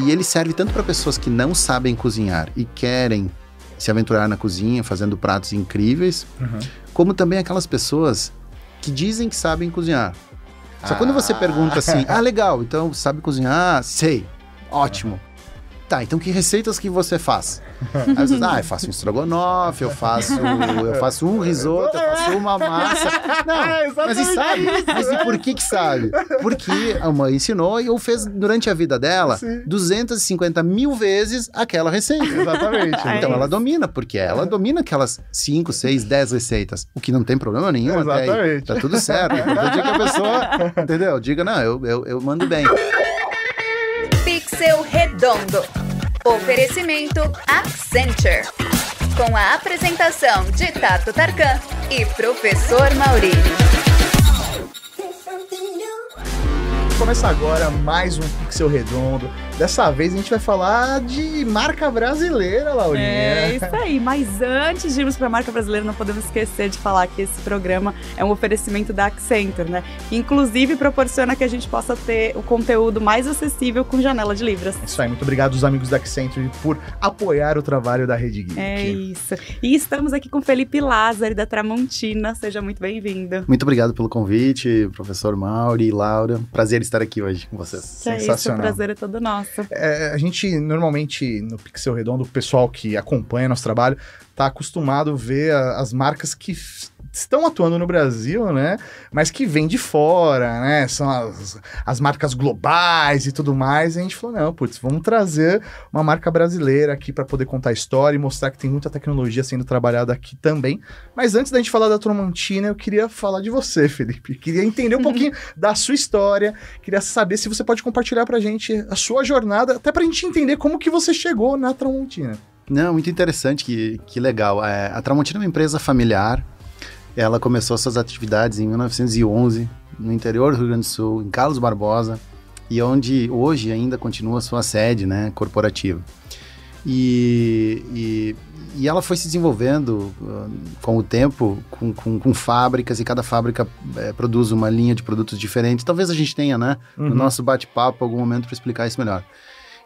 E ele serve tanto para pessoas que não sabem cozinhar e querem se aventurar na cozinha, fazendo pratos incríveis, como também aquelas pessoas que dizem que sabem cozinhar. Só quando você pergunta assim, legal, então sabe cozinhar? Sei, ótimo. Tá, então que receitas que você faz? Aí você diz, eu faço um estrogonofe, eu faço um risoto, eu faço uma massa. Não, mas e sabe? Mas e por que sabe? Porque a mãe ensinou e ou fez durante a vida dela 250 mil vezes aquela receita. Exatamente. Então ela domina, porque ela domina aquelas 5, 6, 10 receitas. O que não tem problema nenhum. Exatamente. Até aí. Tá tudo certo. O importante é que a pessoa, entendeu? Diga, não, eu mando bem. Pixel Redondo. Oferecimento Accenture. Com a apresentação de Tato Tarkan e Professor Mauri. Começa agora mais um Pixel Redondo. Dessa vez a gente vai falar de marca brasileira, Laurinha. É isso aí, mas antes de irmos para a marca brasileira, não podemos esquecer de falar que esse programa é um oferecimento da Accenture, né? Que inclusive proporciona que a gente possa ter o conteúdo mais acessível com janela de libras. Isso aí, muito obrigado aos amigos da Accenture por apoiar o trabalho da Rede Geek. É isso. E estamos aqui com Felipe Lázari, da Tramontina. Seja muito bem-vindo. Muito obrigado pelo convite, professor Mauri e Laura. Prazer estar aqui hoje com vocês. Sensacional. Isso, o prazer é todo nosso. A gente, normalmente, no Pixel Redondo, o pessoal que acompanha nosso trabalho está acostumado a ver as marcas que estão atuando no Brasil, né? Mas que vêm de fora, né? São as marcas globais e tudo mais. E a gente falou, não, vamos trazer uma marca brasileira aqui para poder contar a história e mostrar que tem muita tecnologia sendo trabalhada aqui também. Mas antes da gente falar da Tramontina, eu queria falar de você, Felipe. Queria entender um pouquinho da sua história. Queria saber se você pode compartilhar pra gente a sua jornada, até pra gente entender como que você chegou na Tramontina. Não, muito interessante, que legal. A Tramontina é uma empresa familiar. Ela começou suas atividades em 1911, no interior do Rio Grande do Sul, em Carlos Barbosa, e onde hoje ainda continua sua sede, né, corporativa. E ela foi se desenvolvendo com o tempo, com fábricas, e cada fábrica produz uma linha de produtos diferentes. Talvez a gente tenha, né, no nosso bate-papo, algum momento para explicar isso melhor.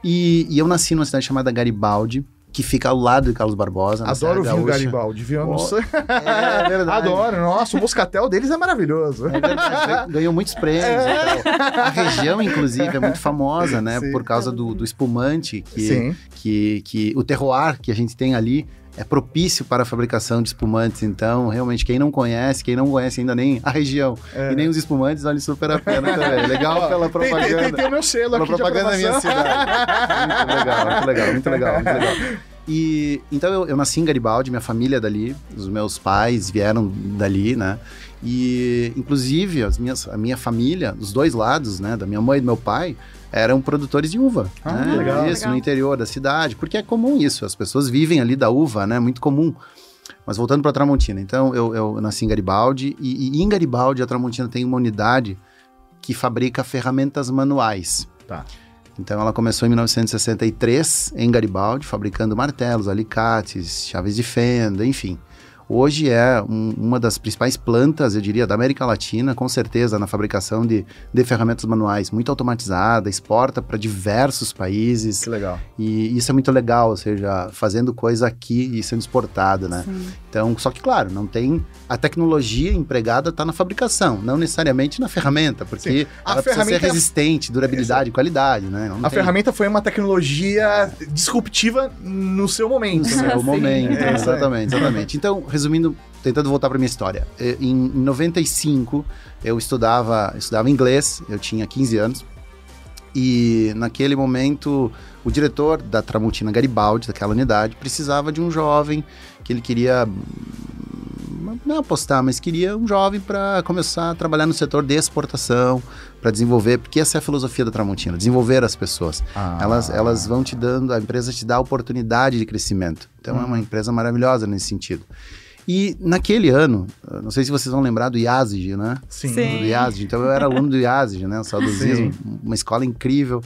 E eu nasci numa cidade chamada Garibaldi, que fica ao lado de Carlos Barbosa. Adoro ouvir o Garibaldi, viu? É verdade. Adoro, nossa, o moscatel deles é maravilhoso. É verdade, ganhou muitos prêmios. A região, inclusive, é muito famosa, né? Sim. Por causa do espumante, que o terroir que a gente tem ali é propício para a fabricação de espumantes. Então, realmente, quem não conhece ainda nem a região e nem os espumantes, vale super a pena também. Legal pela propaganda. Tem o meu selo aqui de propaganda da minha cidade. Muito legal. E então eu nasci em Garibaldi, minha família é dali, os meus pais vieram dali, né? E inclusive a minha família, dos dois lados, né, da minha mãe e do meu pai, eram produtores de uva. Né? Legal. Isso, no interior da cidade, porque é comum isso, as pessoas vivem ali da uva, né? Muito comum. Mas voltando para a Tramontina, então eu nasci em Garibaldi e em Garibaldi a Tramontina tem uma unidade que fabrica ferramentas manuais. Tá. Então ela começou em 1963 em Garibaldi, fabricando martelos, alicates, chaves de fenda, enfim. Hoje é uma das principais plantas, eu diria, da América Latina, com certeza, na fabricação de ferramentas manuais, muito automatizada, exporta para diversos países. Que legal. E isso é muito legal, ou seja, fazendo coisa aqui e sendo exportada, né? Sim. Então, só que, claro, não tem... A tecnologia empregada está na fabricação, não necessariamente na ferramenta, porque ela precisa ser resistente, durabilidade, qualidade, né? Ferramenta foi uma tecnologia disruptiva no seu momento. No seu momento, exatamente. Então, resumindo, tentando voltar para minha história. Em 95, eu estudava inglês, eu tinha 15 anos, e naquele momento, o diretor da Tramontina Garibaldi, daquela unidade, precisava de um jovem que ele queria... não apostar, mas queria um jovem para começar a trabalhar no setor de exportação, para desenvolver, porque essa é a filosofia da Tramontina, desenvolver as pessoas. Elas vão te dando, a empresa te dá a oportunidade de crescimento. Então é uma empresa maravilhosa nesse sentido. E naquele ano, não sei se vocês vão lembrar do IASG, né? Sim. Do IASG. Então eu era aluno do IASG, né? O saudosismo, uma escola incrível.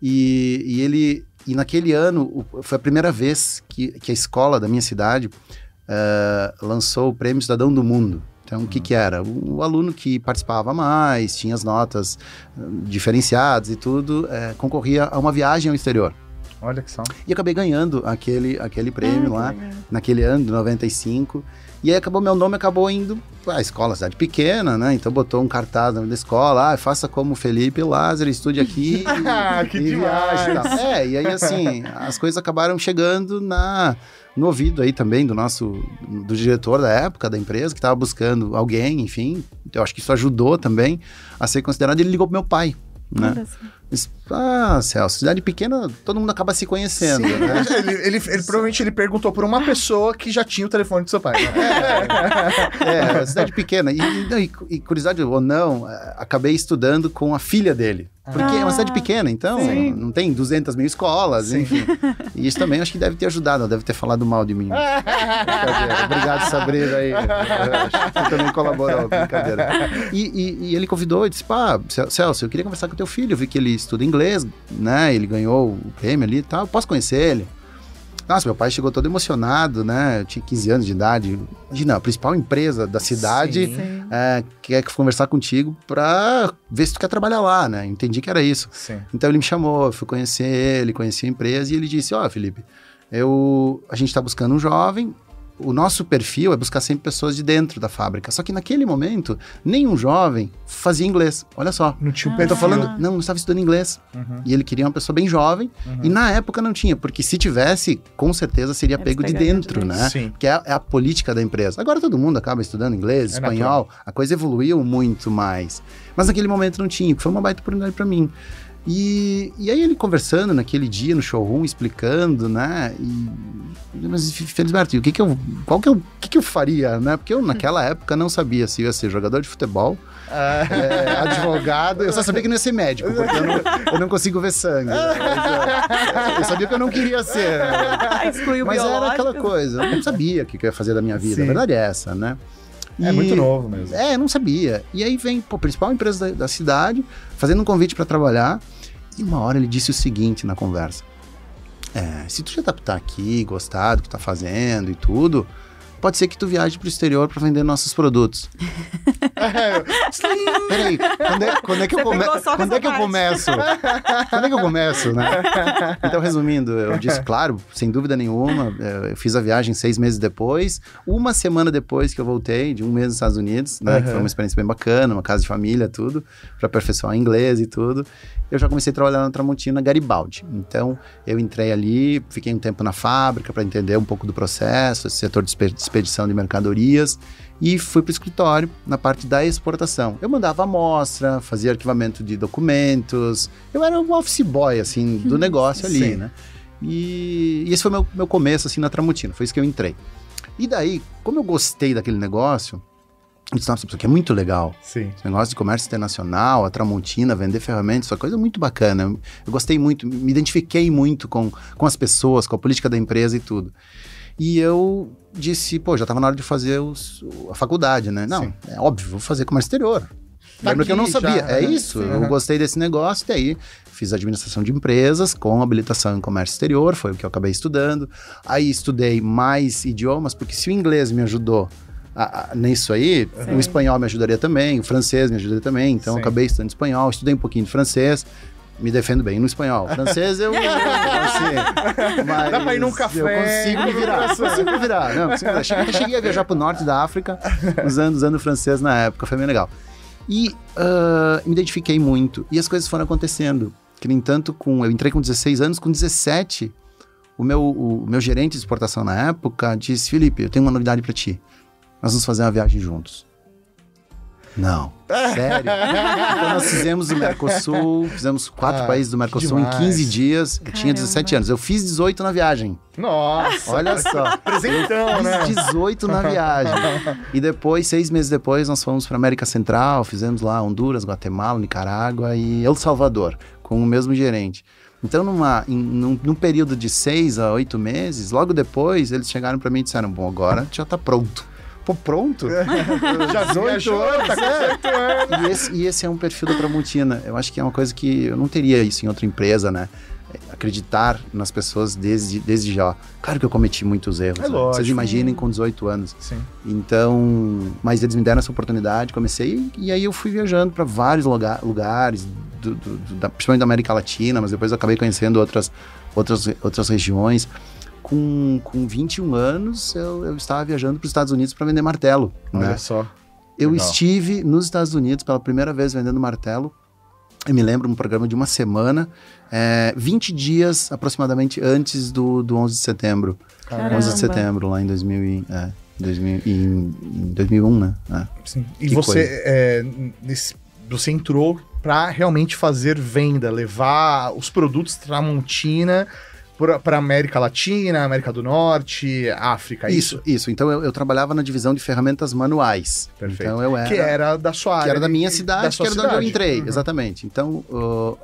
E naquele ano, foi a primeira vez que a escola da minha cidade lançou o Prêmio Cidadão do Mundo. Então, o que era? O aluno que participava mais, tinha as notas diferenciadas e tudo, concorria a uma viagem ao exterior. Olha que só. E acabei ganhando aquele prêmio lá, naquele ano de 95. E aí meu nome acabou indo à escola, cidade pequena, né? Então botou um cartaz na escola, faça como Felipe Lázaro, estude aqui que e viaje e tal. E aí assim, as coisas acabaram chegando no ouvido aí também do diretor da época, da empresa, que estava buscando alguém, enfim. Eu acho que isso ajudou também a ser considerado. Ele ligou pro meu pai, né? Celso, cidade pequena, todo mundo acaba se conhecendo, né? Ele provavelmente perguntou por uma pessoa que já tinha o telefone do seu pai. Né? Cidade pequena. E curiosidade ou não, acabei estudando com a filha dele. Porque é uma cidade pequena, então não tem 200 mil escolas, enfim. E isso também acho que deve ter ajudado, ela deve ter falado mal de mim. Obrigado, Sabrina, aí. Acho que você também colaborou, brincadeira. E ele convidou e disse, Celso, eu queria conversar com teu filho, eu vi que ele estuda inglês, né, ele ganhou o prêmio ali e tal, posso conhecer ele? Nossa, meu pai chegou todo emocionado, né, eu tinha 15 anos de idade, imagina, a principal empresa da cidade quer conversar contigo pra ver se tu quer trabalhar lá, né, entendi que era isso. Sim. Então ele me chamou, eu fui conhecer ele, conheci a empresa e ele disse, Felipe, a gente tá buscando um jovem, o nosso perfil é buscar sempre pessoas de dentro da fábrica. Só que naquele momento, nenhum jovem fazia inglês. Olha só. Não tinha Eu tô falando, não estava estudando inglês. E ele queria uma pessoa bem jovem. E na época não tinha, porque se tivesse, com certeza seria pego de dentro, né? Sim. Porque é a política da empresa. Agora todo mundo acaba estudando inglês, espanhol. A coisa evoluiu muito mais. Mas naquele momento não tinha. Foi uma baita oportunidade para mim. E aí ele conversando naquele dia no showroom, explicando, né? Mas, Felisberto, o que eu faria, né? Porque eu naquela época não sabia se ia ser jogador de futebol, advogado. Eu só sabia que não ia ser médico, porque eu não consigo ver sangue. Eu sabia que eu não queria ser. Mas era aquela coisa, eu não sabia o que eu ia fazer da minha vida. Sim. A verdade é essa, né? Muito novo mesmo. Eu não sabia. E aí vem a principal empresa da cidade, fazendo um convite para trabalhar. E uma hora ele disse o seguinte na conversa. Se tu já tá aqui, gostar do que tá fazendo e tudo, pode ser que tu viaje pro exterior para vender nossos produtos. Peraí, quando é que eu começo? Quando é que eu começo, né? Então, resumindo, eu disse, claro, sem dúvida nenhuma, eu fiz a viagem 6 meses depois, uma semana depois que eu voltei, de um mês nos Estados Unidos, né? Que foi uma experiência bem bacana, uma casa de família, tudo, para aperfeiçoar inglês e tudo. Eu já comecei a trabalhar na Tramontina Garibaldi. Então, eu entrei ali, fiquei um tempo na fábrica para entender um pouco do processo, esse setor de expedição de mercadorias, e fui para o escritório na parte da exportação. Eu mandava amostra, fazia arquivamento de documentos, eu era um office boy, assim, do negócio ali, né? E esse foi meu começo, assim, na Tramontina, foi isso que eu entrei. E daí, como eu gostei daquele negócio, eu disse, nossa, isso aqui é muito legal. Sim. Esse negócio de comércio internacional, a Tramontina, vender ferramentas, isso é uma coisa muito bacana. Eu gostei muito, me identifiquei muito com as pessoas, com a política da empresa e tudo. E eu disse, já estava na hora de fazer a faculdade, né? Não, é óbvio, vou fazer comércio exterior. Lembra que eu não sabia. Isso, eu gostei desse negócio, e daí fiz administração de empresas com habilitação em comércio exterior, foi o que eu acabei estudando. Aí estudei mais idiomas, porque se o inglês me ajudou nisso aí, o espanhol me ajudaria também, o francês me ajudaria também, então eu acabei estudando espanhol, estudei um pouquinho de francês, me defendo bem no espanhol. Francês eu assim, mas dá pra ir num café. Eu consigo me virar. Não, eu cheguei a viajar pro norte da África usando francês na época, foi bem legal. E me identifiquei muito, e as coisas foram acontecendo. Que nem tanto eu entrei com 16 anos, com 17, o meu gerente de exportação na época disse, Felipe, eu tenho uma novidade pra ti. Nós vamos fazer uma viagem juntos. Não, sério. Então nós fizemos o Mercosul, fizemos 4 países do Mercosul em 15 dias. Eu tinha 17 anos, eu fiz 18 na viagem. Nossa! Olha só. Presentão, né? Fiz 18 na viagem. E depois, 6 meses depois, nós fomos para América Central, fizemos lá Honduras, Guatemala, Nicarágua e El Salvador, com o mesmo gerente. Então, num período de 6 a 8 meses, logo depois, eles chegaram para mim e disseram, bom, agora já tá pronto. Pô, pronto? Já 18 anos, tá com 18 anos. E esse é um perfil da Tramontina. Eu acho que é uma coisa que eu não teria isso em outra empresa, né? acreditar nas pessoas desde já. Claro que eu cometi muitos erros. É lógico. Vocês imaginem com 18 anos. Sim. Então, mas eles me deram essa oportunidade, comecei e aí eu fui viajando para vários lugares, principalmente da América Latina, mas depois eu acabei conhecendo outras regiões. Com 21 anos, eu estava viajando para os Estados Unidos para vender martelo. Olha né? só. Eu Legal. estive nos Estados Unidos pela primeira vez vendendo martelo. Eu me lembro um programa de uma semana, 20 dias aproximadamente antes do 11 de setembro. Caramba. 11 de setembro, lá em 2001, né? Sim. E Que você, você entrou para realmente fazer venda, levar os produtos Tramontina para América Latina, América do Norte, África, Isso. Então eu trabalhava na divisão de ferramentas manuais. Perfeito. Então eu era... Que era da sua área. Que era da minha cidade, sua que era de onde eu cidade. entrei, Uhum. exatamente. Então,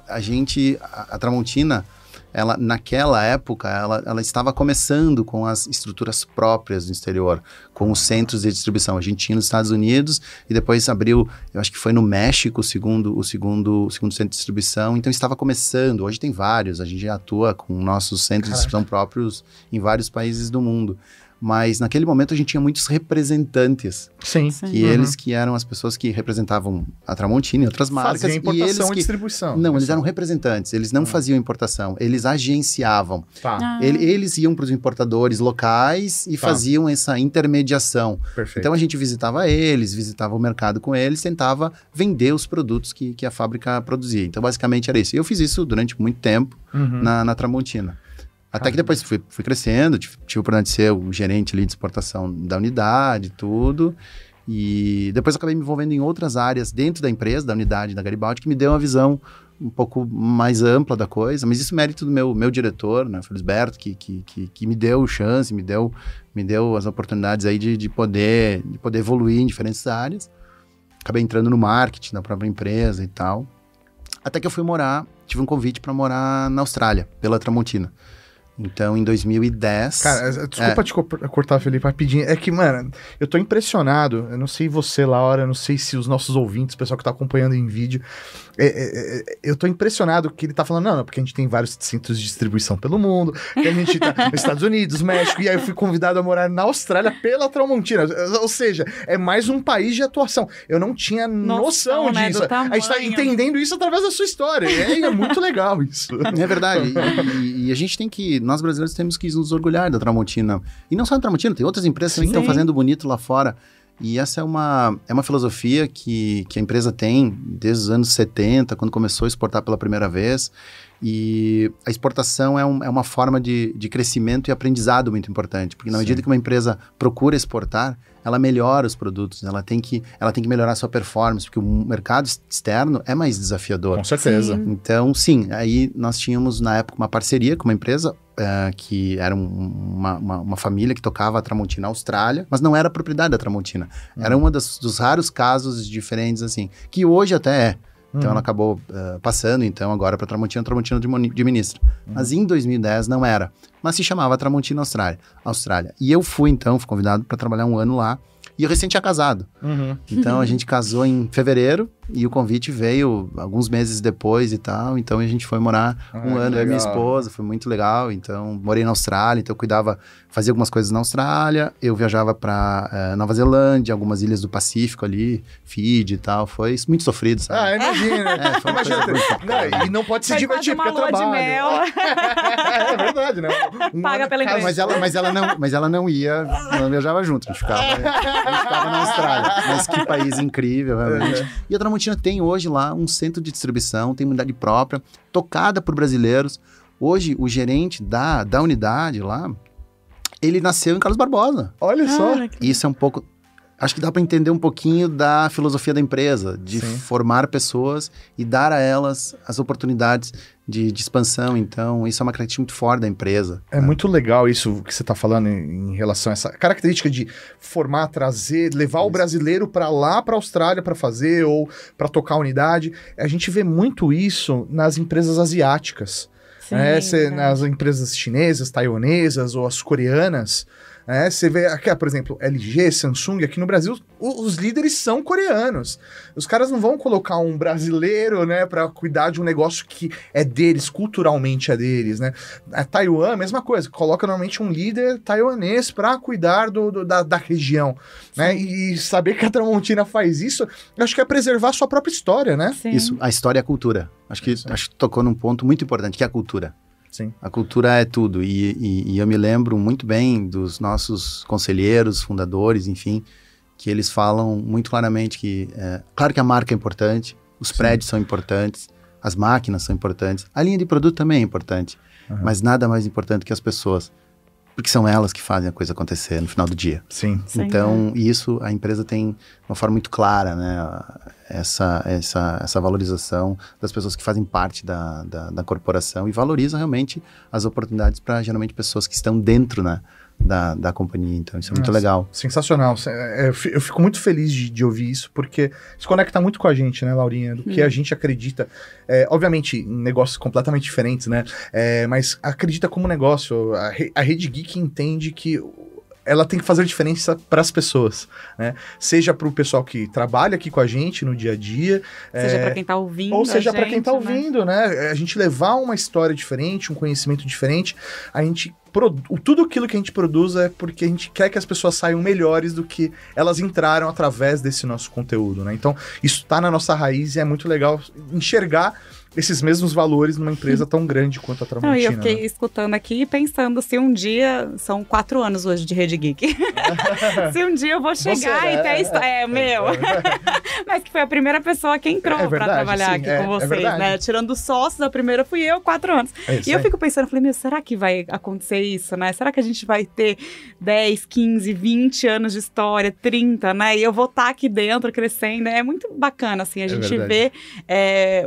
a Tramontina, ela, naquela época, ela estava começando com as estruturas próprias do exterior, com os centros de distribuição. A gente tinha nos Estados Unidos e depois abriu, eu acho que foi no México, o segundo centro de distribuição. Então, estava começando. Hoje tem vários, a gente já atua com nossos centros de distribuição próprios em vários países do mundo. Mas naquele momento a gente tinha muitos representantes, Sim. que eles que eram as pessoas que representavam a Tramontina e outras marcas. Fazia importação e e distribuição. Não, eles eram representantes, eles não faziam importação, eles agenciavam. Tá, Eles iam para os importadores locais e Tá. faziam essa intermediação. perfeito. Então a gente visitava eles, visitava o mercado com eles, tentava vender os produtos que a fábrica produzia. Então basicamente era isso. E eu fiz isso durante muito tempo Uhum. na Tramontina. Até que depois fui crescendo, tive a oportunidade de ser o gerente ali de exportação da unidade, tudo. E depois acabei me envolvendo em outras áreas dentro da empresa, da unidade da Garibaldi, que me deu uma visão um pouco mais ampla da coisa. Mas isso é mérito do meu diretor, né, Felisberto, que me deu chance, me deu as oportunidades aí de poder evoluir em diferentes áreas. Acabei entrando no marketing da própria empresa e tal. Até que eu tive um convite para morar na Austrália, pela Tramontina. Então, em 2010... Cara, desculpa te cortar, Felipe, rapidinho. É que, mano, eu tô impressionado. Eu não sei você, Laura, eu não sei se os nossos ouvintes, o pessoal que tá acompanhando em vídeo. Eu tô impressionado que ele tá falando, não, porque a gente tem vários centros de distribuição pelo mundo, que a gente tá nos Estados Unidos, México, e aí eu fui convidado a morar na Austrália pela Tramontina. Ou seja, é mais um país de atuação. Eu não tinha noção né, disso. do tamanho. A gente tá entendendo isso através da sua história. É muito legal isso. É verdade. E a gente tem que... Nós brasileiros temos que nos orgulhar da Tramontina. E não só da Tramontina, tem outras empresas que estão fazendo bonito lá fora. E essa é uma filosofia que a empresa tem desde os anos 70, quando começou a exportar pela primeira vez. E a exportação é uma forma de crescimento e aprendizado muito importante. Porque na medida que uma empresa procura exportar, ela melhora os produtos, ela tem que melhorar a sua performance, porque o mercado externo é mais desafiador. Com certeza. Então, sim, aí nós tínhamos na época uma parceria com uma empresa que era uma família que tocava a Tramontina na Austrália, mas não era propriedade da Tramontina. Era um dos raros casos diferentes, assim, que hoje até é. Então ela acabou passando, então, agora para a Tramontina administra. Mas em 2010 não era. Mas se chamava Tramontina Austrália. E eu fui convidado para trabalhar um ano lá. E eu recém tinha casado. Então a gente casou em fevereiro e o convite veio alguns meses depois e tal. Então a gente foi morar um ano, eu e minha esposa, foi muito legal. Então morei na Austrália, então eu fazia algumas coisas na Austrália. Eu viajava para Nova Zelândia, algumas ilhas do Pacífico ali, Fiji e tal. Foi muito sofrido, sabe? Imagina. Foi uma coisa muito complicada. E não pode se Foi divertir quase porque é uma lua de trabalho. mel. É verdade, né? Paga pela empresa. Mas ela não ia, não viajava junto, a gente ficava na Austrália. Mas que país incrível, realmente. E a Tramontina tem hoje lá um centro de distribuição, tem uma unidade própria, tocada por brasileiros. Hoje, o gerente da unidade lá, ele nasceu em Carlos Barbosa. Olha só. Isso é um pouco... Acho que dá para entender um pouquinho da filosofia da empresa, de formar pessoas e dar a elas as oportunidades de expansão. Então, isso é uma característica muito forte da empresa. É muito legal isso que você está falando em relação a essa característica de formar, trazer, levar o brasileiro para lá, para a Austrália para fazer ou para tocar a unidade. A gente vê muito isso nas empresas asiáticas. Sim, Nas empresas chinesas, taiwanesas ou as coreanas. Você vê aqui, por exemplo, LG, Samsung, aqui no Brasil, os líderes são coreanos. Os caras não vão colocar um brasileiro, né, para cuidar de um negócio que é deles, culturalmente é deles, né? A Taiwan, mesma coisa, coloca normalmente um líder taiwanês para cuidar da região, né? E saber que a Tramontina faz isso, eu acho que é preservar a sua própria história, né? Sim. Isso, a história é a cultura. Acho que tocou num ponto muito importante, que é a cultura. Sim. A cultura é tudo, e eu me lembro muito bem dos nossos conselheiros, fundadores, enfim, que eles falam muito claramente que, claro que a marca é importante, os prédios são importantes, as máquinas são importantes, a linha de produto também é importante, mas nada mais importante que as pessoas, porque são elas que fazem a coisa acontecer no final do dia. Sim. Então, isso a empresa tem uma forma muito clara, né? Essa valorização das pessoas que fazem parte da corporação e valoriza realmente as oportunidades para, geralmente, pessoas que estão dentro, né, da companhia. Então, isso é muito legal. Sensacional. Eu fico muito feliz de ouvir isso, porque se conecta muito com a gente, né, Laurinha? Do que a gente acredita. Obviamente, em negócios completamente diferentes, né? Mas acredita como negócio. A Rede Geek entende que ela tem que fazer diferença para as pessoas, né? Seja para o pessoal que trabalha aqui com a gente no dia a dia, seja para quem está ouvindo, ou seja para quem está ouvindo, né? A gente levar uma história diferente, um conhecimento diferente, a gente tudo aquilo que a gente produz é porque a gente quer que as pessoas saiam melhores do que elas entraram através desse nosso conteúdo, né? Então, isso está na nossa raiz e é muito legal enxergar esses mesmos valores numa empresa tão grande quanto a Tramontina. Não, e eu fiquei escutando aqui e pensando se um dia, são 4 anos hoje de Rede Geek, se um dia eu vou chegar e ter a história, mas que foi a primeira pessoa que entrou para trabalhar aqui com vocês, né? Tirando os sócios, a primeira fui eu, 4 anos. E eu fico pensando, falei, será que vai acontecer isso, né? Será que a gente vai ter 10, 15, 20 anos de história, 30, né? E eu vou estar aqui dentro crescendo. É muito bacana, assim, a gente vê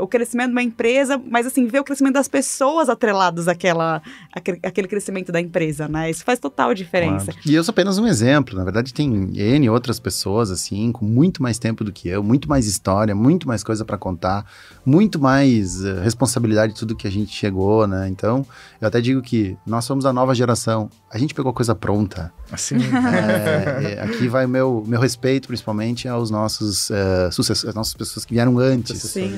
o crescimento de uma empresa, mas assim, ver o crescimento das pessoas atreladas àquele crescimento da empresa, né? Isso faz total diferença. Claro. E eu sou apenas um exemplo, na verdade tem N outras pessoas, assim, com muito mais tempo do que eu, muito mais história, muito mais coisa para contar, muito mais responsabilidade de tudo que a gente chegou, né? Então, eu até digo que nós somos a nova geração, a gente pegou coisa pronta. Assim. Aqui vai meu respeito, principalmente, aos nossos sucessores, as nossas pessoas que vieram antes. Sim.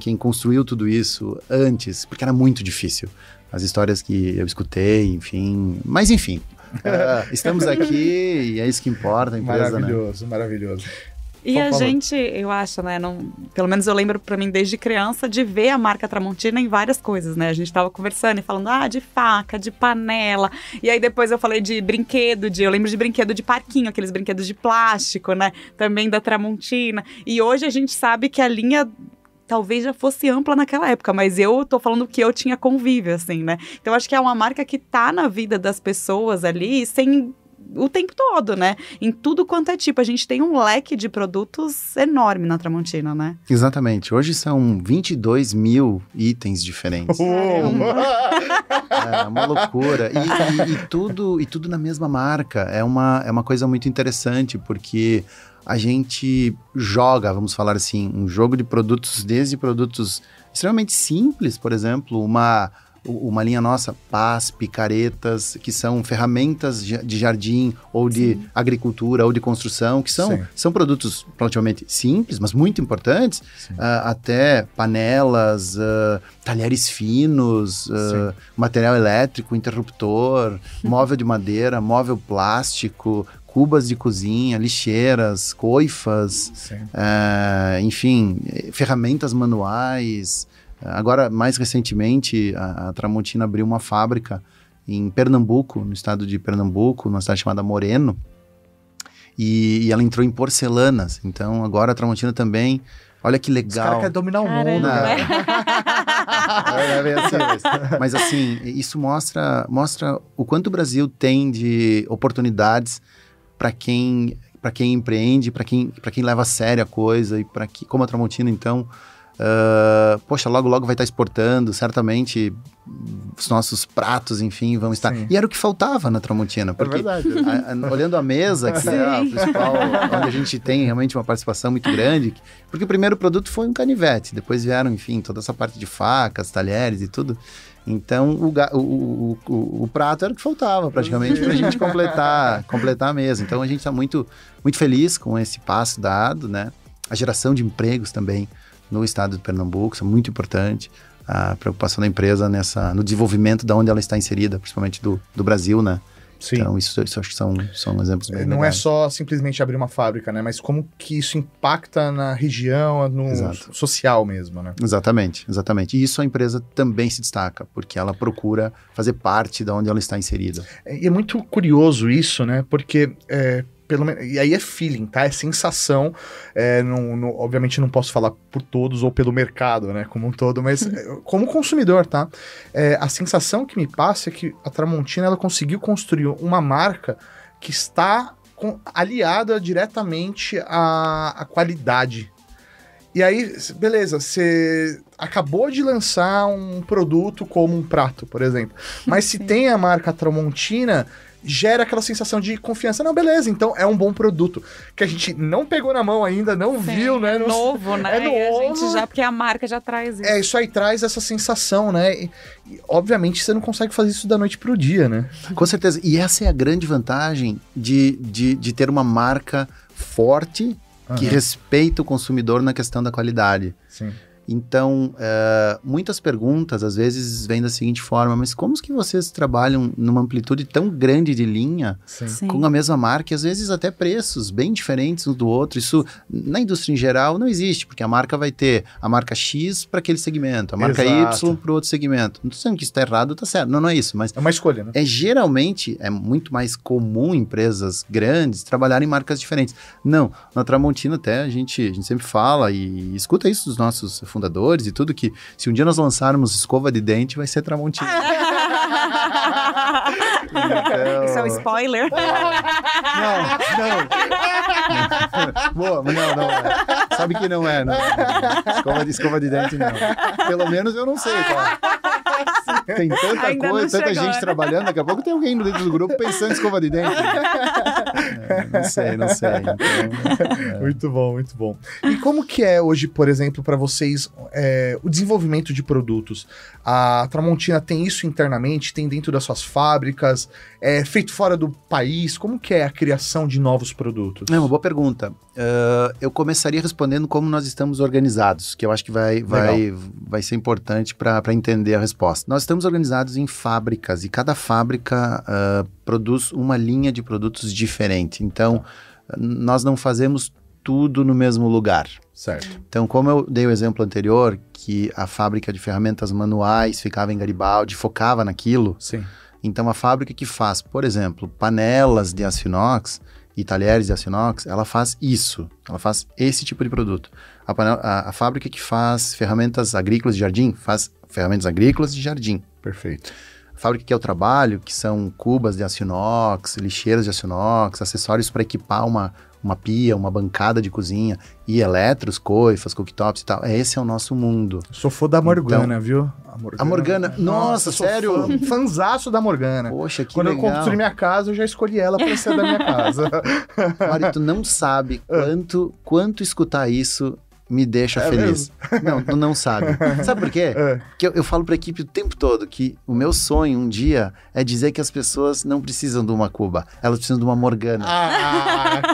Quem construiu tudo isso antes, porque era muito difícil. As histórias que eu escutei, enfim. Mas, enfim, estamos aqui e é isso que importa, a empresa, maravilhoso, né? Maravilhoso. E a gente, eu acho, né, pelo menos eu lembro pra mim desde criança de ver a marca Tramontina em várias coisas, né? A gente tava conversando e falando, de faca, de panela. E aí depois eu falei de brinquedo, eu lembro de brinquedo de parquinho, aqueles brinquedos de plástico, né? Também da Tramontina. E hoje a gente sabe que a linha talvez já fosse ampla naquela época, mas eu tô falando que eu tinha convívio, assim, né? Então acho que é uma marca que tá na vida das pessoas ali sem o tempo todo, né? Em tudo quanto é tipo. A gente tem um leque de produtos enorme na Tramontina, né? Exatamente. Hoje são 22 mil itens diferentes. É uma loucura. E tudo na mesma marca. É uma coisa muito interessante, porque a gente joga, vamos falar assim, um jogo de produtos, desde produtos extremamente simples, por exemplo, uma linha nossa, pás, picaretas, que são ferramentas de jardim, ou de agricultura, ou de construção, que são produtos relativamente simples, mas muito importantes, até panelas, talheres finos, material elétrico, interruptor, móvel de madeira, móvel plástico, cubas de cozinha, lixeiras, coifas, enfim, ferramentas manuais. Agora, mais recentemente, a Tramontina abriu uma fábrica em Pernambuco, no estado de Pernambuco, numa cidade chamada Moreno, e ela entrou em porcelanas. Então, agora a Tramontina também, olha que legal. Os caras querem dominar o mundo, né? Mas assim, isso mostra o quanto o Brasil tem de oportunidades para quem empreende, para quem leva a sério a coisa, e como a Tramontina, então... poxa, logo vai estar exportando, certamente os nossos pratos, enfim, vão estar... E era o que faltava na Tramontina, porque olhando a mesa, que é a principal, onde a gente tem realmente uma participação muito grande, porque o primeiro produto foi um canivete, depois vieram, enfim, toda essa parte de facas, talheres e tudo, Então, o prato era o que faltava, praticamente, para a gente completar a mesa. Então, a gente está muito, muito feliz com esse passo dado, né? A geração de empregos também no estado de Pernambuco, isso é muito importante. A preocupação da empresa no desenvolvimento de onde ela está inserida, principalmente do Brasil, né? Sim. Então, isso acho que são exemplos bem Não legais. é só simplesmente abrir uma fábrica, né? Mas como que isso impacta na região, no Exato. social mesmo, né? Exatamente. E isso a empresa também se destaca, porque ela procura fazer parte de onde ela está inserida. E é muito curioso isso, né? Porque... e aí é feeling, tá? É sensação. Obviamente não posso falar por todos ou pelo mercado, né? Como um todo, mas como consumidor, tá? A sensação que me passa é que a Tramontina ela conseguiu construir uma marca que está aliada diretamente à qualidade. E aí, beleza, você acabou de lançar um produto como um prato, por exemplo. Mas se tem a marca Tramontina, gera aquela sensação de confiança. Não, beleza, então é um bom produto. Que a gente não pegou na mão ainda, não viu, né? É novo, né? É novo. E a gente porque a marca já traz isso. Isso aí traz essa sensação, né? E, obviamente, você não consegue fazer isso da noite pro dia, né? Com certeza. E essa é a grande vantagem de ter uma marca forte que respeita o consumidor na questão da qualidade. Sim. Então, muitas perguntas, às vezes, vêm da seguinte forma, mas como que vocês trabalham numa amplitude tão grande de linha, Sim. com a mesma marca, e às vezes até preços bem diferentes um do outro? Isso, na indústria em geral, não existe, porque a marca vai ter a marca X para aquele segmento, a marca Exato. Y para o outro segmento. Não estou dizendo que isso está errado ou está certo, não é isso, mas É uma escolha, né? geralmente, é muito mais comum empresas grandes trabalharem em marcas diferentes. Não, na Tramontina até a gente sempre fala e escuta isso dos nossos fundadores e tudo, que se um dia nós lançarmos escova de dente, vai ser Tramontina. Então... Isso é um spoiler. Não. Boa, mas não é. Sabe que não é, não. Escova de dente, não. Pelo menos eu não sei, cara. Tem tanta Ainda coisa, não tanta chegou, gente né? trabalhando, daqui a pouco tem alguém dentro do grupo pensando em escova de dente. Não sei. Então, Muito bom, muito bom. E como que é hoje, por exemplo, para vocês, o desenvolvimento de produtos? A Tramontina tem isso internamente? Tem dentro das suas fábricas? É feito fora do país? Como que é a criação de novos produtos? É uma boa pergunta. Eu começaria respondendo como nós estamos organizados, que eu acho que vai ser importante para entender a resposta. Nós estamos organizados em fábricas e cada fábrica produz uma linha de produtos diferente. Então, nós não fazemos tudo no mesmo lugar. Certo. Então, como eu dei o exemplo anterior, que a fábrica de ferramentas manuais ficava em Garibaldi, focava naquilo. Sim. Então, a fábrica que faz, por exemplo, panelas de aço inox e talheres de aço inox, ela faz isso. Ela faz esse tipo de produto. A fábrica que faz ferramentas agrícolas de jardim, faz ferramentas agrícolas de jardim. Perfeito. A fábrica que eu trabalho, que são cubas de aço inox, lixeiras de aço inox, acessórios para equipar uma pia, uma bancada de cozinha, e eletros, coifas, cooktops e tal. Esse é o nosso mundo. Sou fã da Morgana, viu? A Morgana, nossa, sou sério? Fanzaço da Morgana. Poxa, que Quando legal. eu construí minha casa, eu já escolhi ela para ser da minha casa. Mário, tu não sabe quanto escutar isso me deixa feliz. Não, tu não sabe. Sabe por quê? Porque eu falo pra equipe o tempo todo que o meu sonho um dia é dizer que as pessoas não precisam de uma Cuba, elas precisam de uma Morgana.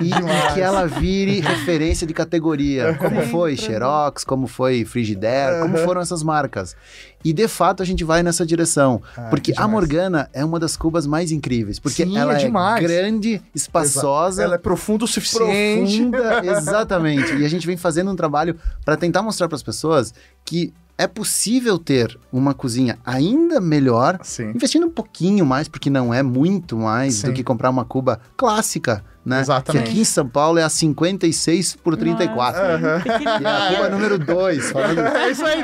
E que ela vire referência de categoria, como foi Xerox, como foi Frigidaire, como foram essas marcas. E de fato a gente vai nessa direção, porque a Morgana é uma das cubas mais incríveis, porque Sim, ela é demais. grande, espaçosa, Ela é profunda o suficiente. profunda, exatamente. E a gente vem fazendo um trabalho para tentar mostrar para as pessoas que é possível ter uma cozinha ainda melhor, Sim. investindo um pouquinho mais, porque não é muito mais Sim. do que comprar uma cuba clássica, né? Exatamente. Que aqui em São Paulo é a 56 por 34. E é a cuba número 2. É isso aí,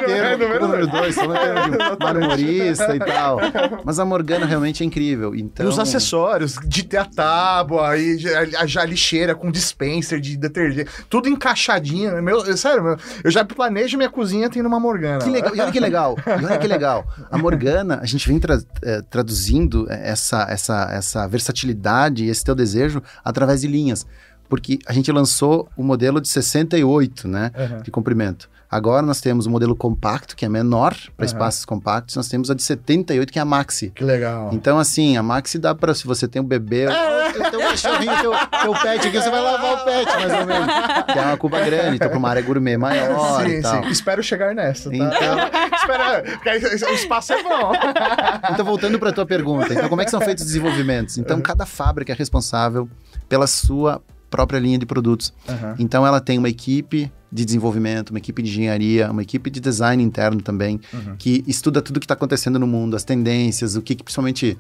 número 2, falando de marmorista e tal. Mas a Morgana realmente é incrível. Então... E os acessórios, de ter a tábua, e já a lixeira com dispenser de detergente, tudo encaixadinho. Sério, eu já planejo minha cozinha tendo uma Morgana. Que legal, e olha que legal. A Morgana, a gente vem traduzindo essa versatilidade e esse teu desejo através de linhas. porque a gente lançou o modelo de 68, né, de comprimento. Agora nós temos o modelo compacto, que é menor, para espaços compactos. Nós temos a de 78, que é a Maxi. Que legal. Então, assim, a Maxi dá para, se você tem um bebê, teu cachorrinho, teu pet aqui, você vai lavar o pet, mais ou menos. Que é uma cuba grande, então para uma área gourmet maior e tal. Sim. Espero chegar nessa, tá? Então... Espera, porque o espaço é bom. Então, voltando para a tua pergunta. Então, como é que são feitos os desenvolvimentos? Então, cada fábrica é responsável pela sua própria linha de produtos. Então, ela tem uma equipe de desenvolvimento, uma equipe de engenharia, uma equipe de design interno também, que estuda tudo que está acontecendo no mundo, as tendências, o que principalmente...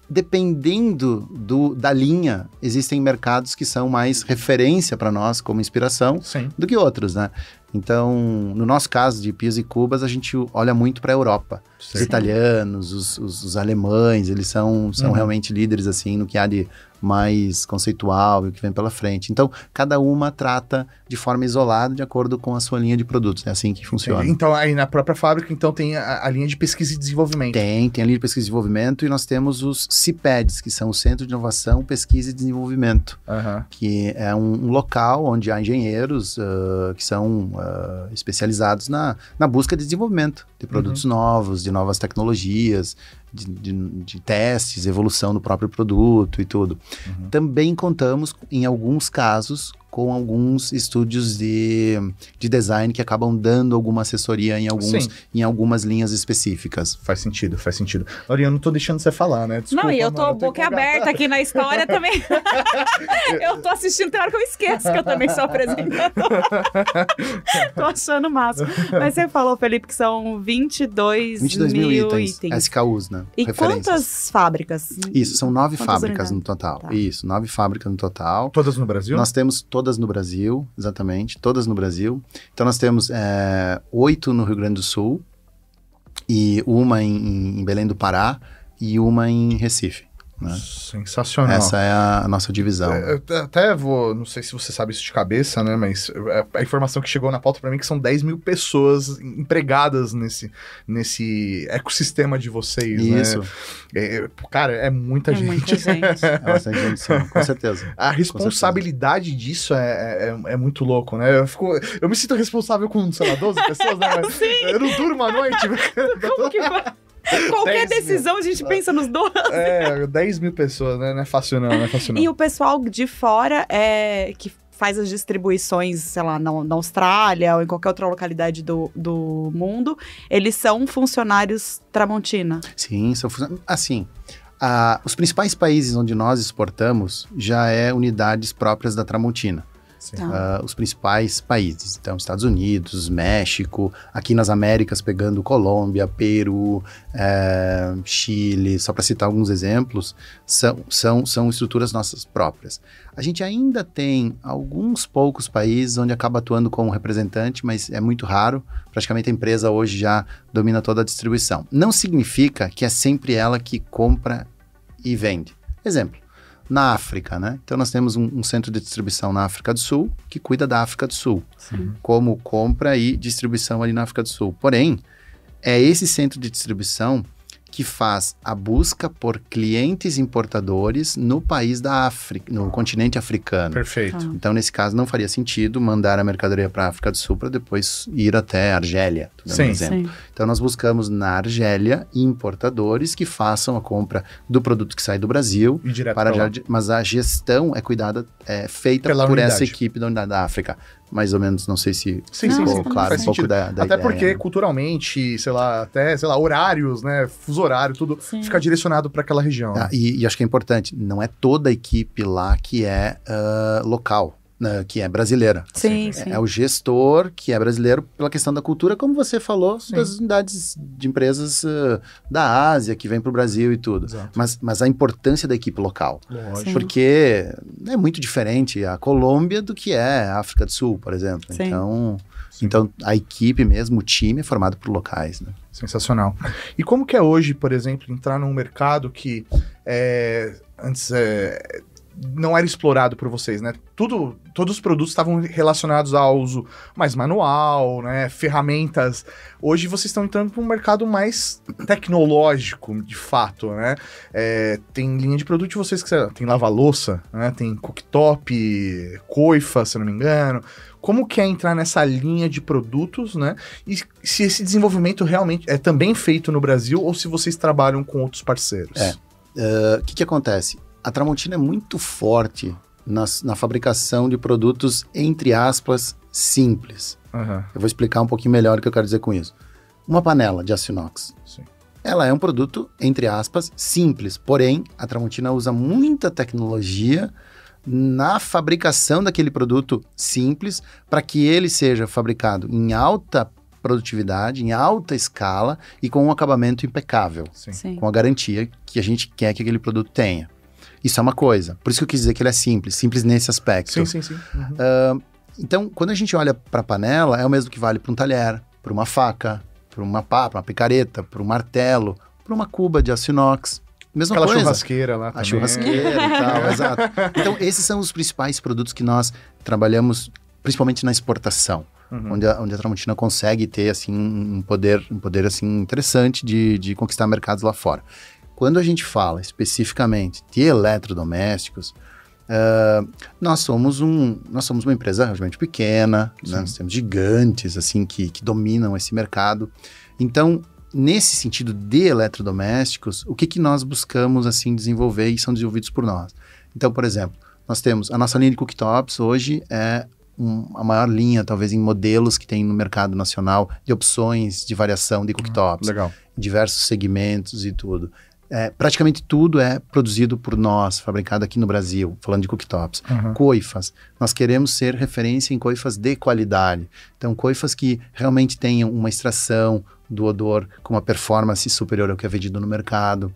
Dependendo da linha, existem mercados que são mais referência para nós, como inspiração, do que outros, né? Então, no nosso caso de pios e cubas, a gente olha muito para a Europa. Os italianos, os alemães, eles são realmente líderes, assim, no que há de mais conceitual e o que vem pela frente. Então, cada uma trata de forma isolada, de acordo com a sua linha de produtos. É assim que funciona. Então, aí na própria fábrica, então, tem a linha de pesquisa e desenvolvimento. Tem a linha de pesquisa e desenvolvimento, e nós temos os CIPEDs, que são o Centro de Inovação, Pesquisa e Desenvolvimento, que é um local onde há engenheiros que são especializados na busca de desenvolvimento de produtos novos, de novas tecnologias, de testes, evolução do próprio produto e tudo. Também contamos, em alguns casos, com alguns estúdios de design que acabam dando alguma assessoria em algumas linhas específicas. Faz sentido. Laurinha, eu não tô deixando você falar, né? Desculpa, não, e eu tô boca aberta aqui na história também. Eu tô assistindo, tem hora que eu esqueço que eu também sou apresentadora. Tô achando máximo. Mas você falou, Felipe, que são 22 mil itens. SKUs, né? E quantas fábricas? Isso, são 9 Quantas fábricas no total. Tá. Isso, 9 fábricas no total. Todas no Brasil? Nós temos todas no Brasil, exatamente, todas no Brasil. Então nós temos 8 no Rio Grande do Sul, e uma em Belém do Pará, e uma em Recife. Né? Sensacional. Essa é a nossa divisão. Eu até vou, não sei se você sabe isso de cabeça, né, mas a informação que chegou na pauta para mim é que são 10 mil pessoas empregadas nesse ecossistema de vocês, isso. né? Cara, é muita gente. Muita gente. É bastante gente, sim, com certeza. A responsabilidade disso é muito louco, né? Eu me sinto responsável com, sei lá, 12 pessoas, né? Eu não durmo à noite. Como que vai? Qualquer decisão a gente pensa nos dois. 10 mil pessoas, né? Não é fácil não, E o pessoal de fora que faz as distribuições, sei lá, na Austrália ou em qualquer outra localidade do mundo, eles são funcionários Tramontina? Sim, são funcionários. Assim, os principais países onde nós exportamos já unidades próprias da Tramontina. Os principais países, então Estados Unidos, México, aqui nas Américas pegando Colômbia, Peru, Chile, só para citar alguns exemplos, são estruturas nossas próprias. A gente ainda tem alguns poucos países onde acaba atuando como representante, mas é muito raro, praticamente a empresa hoje já domina toda a distribuição. Não significa que é sempre ela que compra e vende. Exemplo, na África, né? Então nós temos um centro de distribuição na África do Sul que cuida da África do Sul, como compra e distribuição ali na África do Sul. Porém, é esse centro de distribuição que faz a busca por clientes importadores no país da África, no continente africano. Perfeito. Então, nesse caso, não faria sentido mandar a mercadoria para a África do Sul para depois ir até a Argélia, por exemplo. Então, nós buscamos na Argélia importadores que façam a compra do produto que sai do Brasil, mas a gestão é feita por essa equipe da Unidade da África. Mais ou menos, não sei se ficou claro um pouco da até ideia, porque, né? Culturalmente, horários, né? Fuso horário, tudo fica direcionado para aquela região. E acho que é importante, não é toda a equipe lá que é local, né, que é brasileira. Sim. É o gestor que é brasileiro pela questão da cultura, como você falou, das unidades de empresas da Ásia que vem para o Brasil e tudo. Mas a importância da equipe local. Lógico. Porque é muito diferente a Colômbia do que é a África do Sul, por exemplo. Então, a equipe mesmo, o time é formado por locais, né? Sensacional. E como que é hoje, por exemplo, entrar num mercado que antes não era explorado por vocês, né? Todos os produtos estavam relacionados ao uso mais manual, né? Ferramentas. Hoje vocês estão entrando para um mercado mais tecnológico, de fato, né? Tem linha de produto de vocês que tem lava-louça, né? Tem cooktop, coifa, se eu não me engano. Como que é entrar nessa linha de produtos, né? E se esse desenvolvimento realmente é também feito no Brasil ou se vocês trabalham com outros parceiros? O que acontece? A Tramontina é muito forte na fabricação de produtos, entre aspas, simples. Uhum. Eu vou explicar um pouquinho melhor o que eu quero dizer com isso. Uma panela de aço inox. Sim. Ela é um produto, entre aspas, simples. Porém, a Tramontina usa muita tecnologia na fabricação daquele produto simples para que ele seja fabricado em alta produtividade, em alta escala e com um acabamento impecável. Sim. Com a garantia que a gente quer que aquele produto tenha. Isso é uma coisa. Por isso que eu quis dizer que ele é simples nesse aspecto. Sim. Uhum. Então, quando a gente olha para a panela, é o mesmo que vale para um talher, para uma faca, para uma pá, para uma picareta, para um martelo, para uma cuba de aço inox. Mesma Aquela coisa. churrasqueira lá também. A churrasqueira e tal, exato. Então, esses são os principais produtos que nós trabalhamos, principalmente na exportação. Uhum. Onde a Tramontina consegue ter assim, um poder assim, interessante de conquistar mercados lá fora. Quando a gente fala especificamente de eletrodomésticos, nós somos uma empresa relativamente pequena, né? Nós temos gigantes assim, que dominam esse mercado. Então, nesse sentido de eletrodomésticos, o que nós buscamos assim, desenvolver e são desenvolvidos por nós? Então, por exemplo, nós temos a nossa linha de cooktops hoje a maior linha, talvez, em modelos que tem no mercado nacional de opções de variação de cooktops. Legal. Diversos segmentos e tudo. Praticamente tudo é produzido por nós, fabricado aqui no Brasil, falando de cooktops. Uhum. Coifas. Nós queremos ser referência em coifas de qualidade. Então, coifas que realmente tenham uma extração do odor com uma performance superior ao que é vendido no mercado.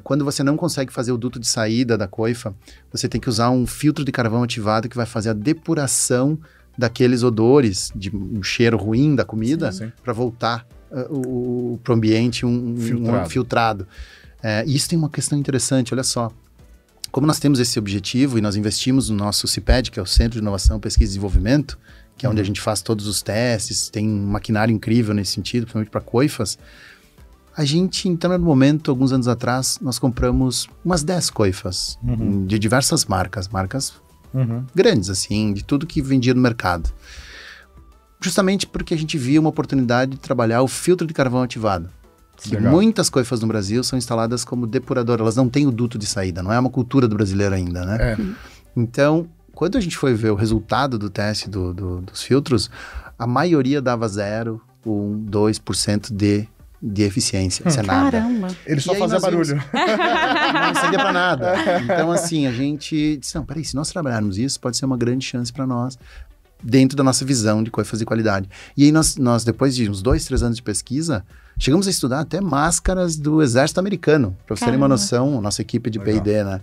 Quando você não consegue fazer o duto de saída da coifa, você tem que usar um filtro de carvão ativado que vai fazer a depuração daqueles odores, de um cheiro ruim da comida, para voltar para o ambiente filtrado. E isso tem uma questão interessante, olha só. Como nós temos esse objetivo e nós investimos no nosso CIPED, que é o Centro de Inovação, Pesquisa e Desenvolvimento, que é onde a gente faz todos os testes, tem um maquinário incrível nesse sentido, principalmente para coifas. A gente, então, no momento, alguns anos atrás, nós compramos umas 10 coifas de diversas marcas grandes, assim, de tudo que vendia no mercado. Justamente porque a gente via uma oportunidade de trabalhar o filtro de carvão ativado. Que muitas coifas no Brasil são instaladas como depurador, elas não têm o duto de saída, não é uma cultura do brasileiro ainda, né? Então, quando a gente foi ver o resultado do teste dos filtros, a maioria dava 0, 1, 2% de eficiência. Isso é nada. Caramba! Ele só fazia barulho. Não servia pra nada. Então, assim, a gente disse, não, peraí, se nós trabalharmos isso, pode ser uma grande chance para nós, dentro da nossa visão de coifas de qualidade. E aí nós depois de uns 2, 3 anos de pesquisa, chegamos a estudar até máscaras do exército americano, para vocês terem uma noção, nossa equipe de P&D, né?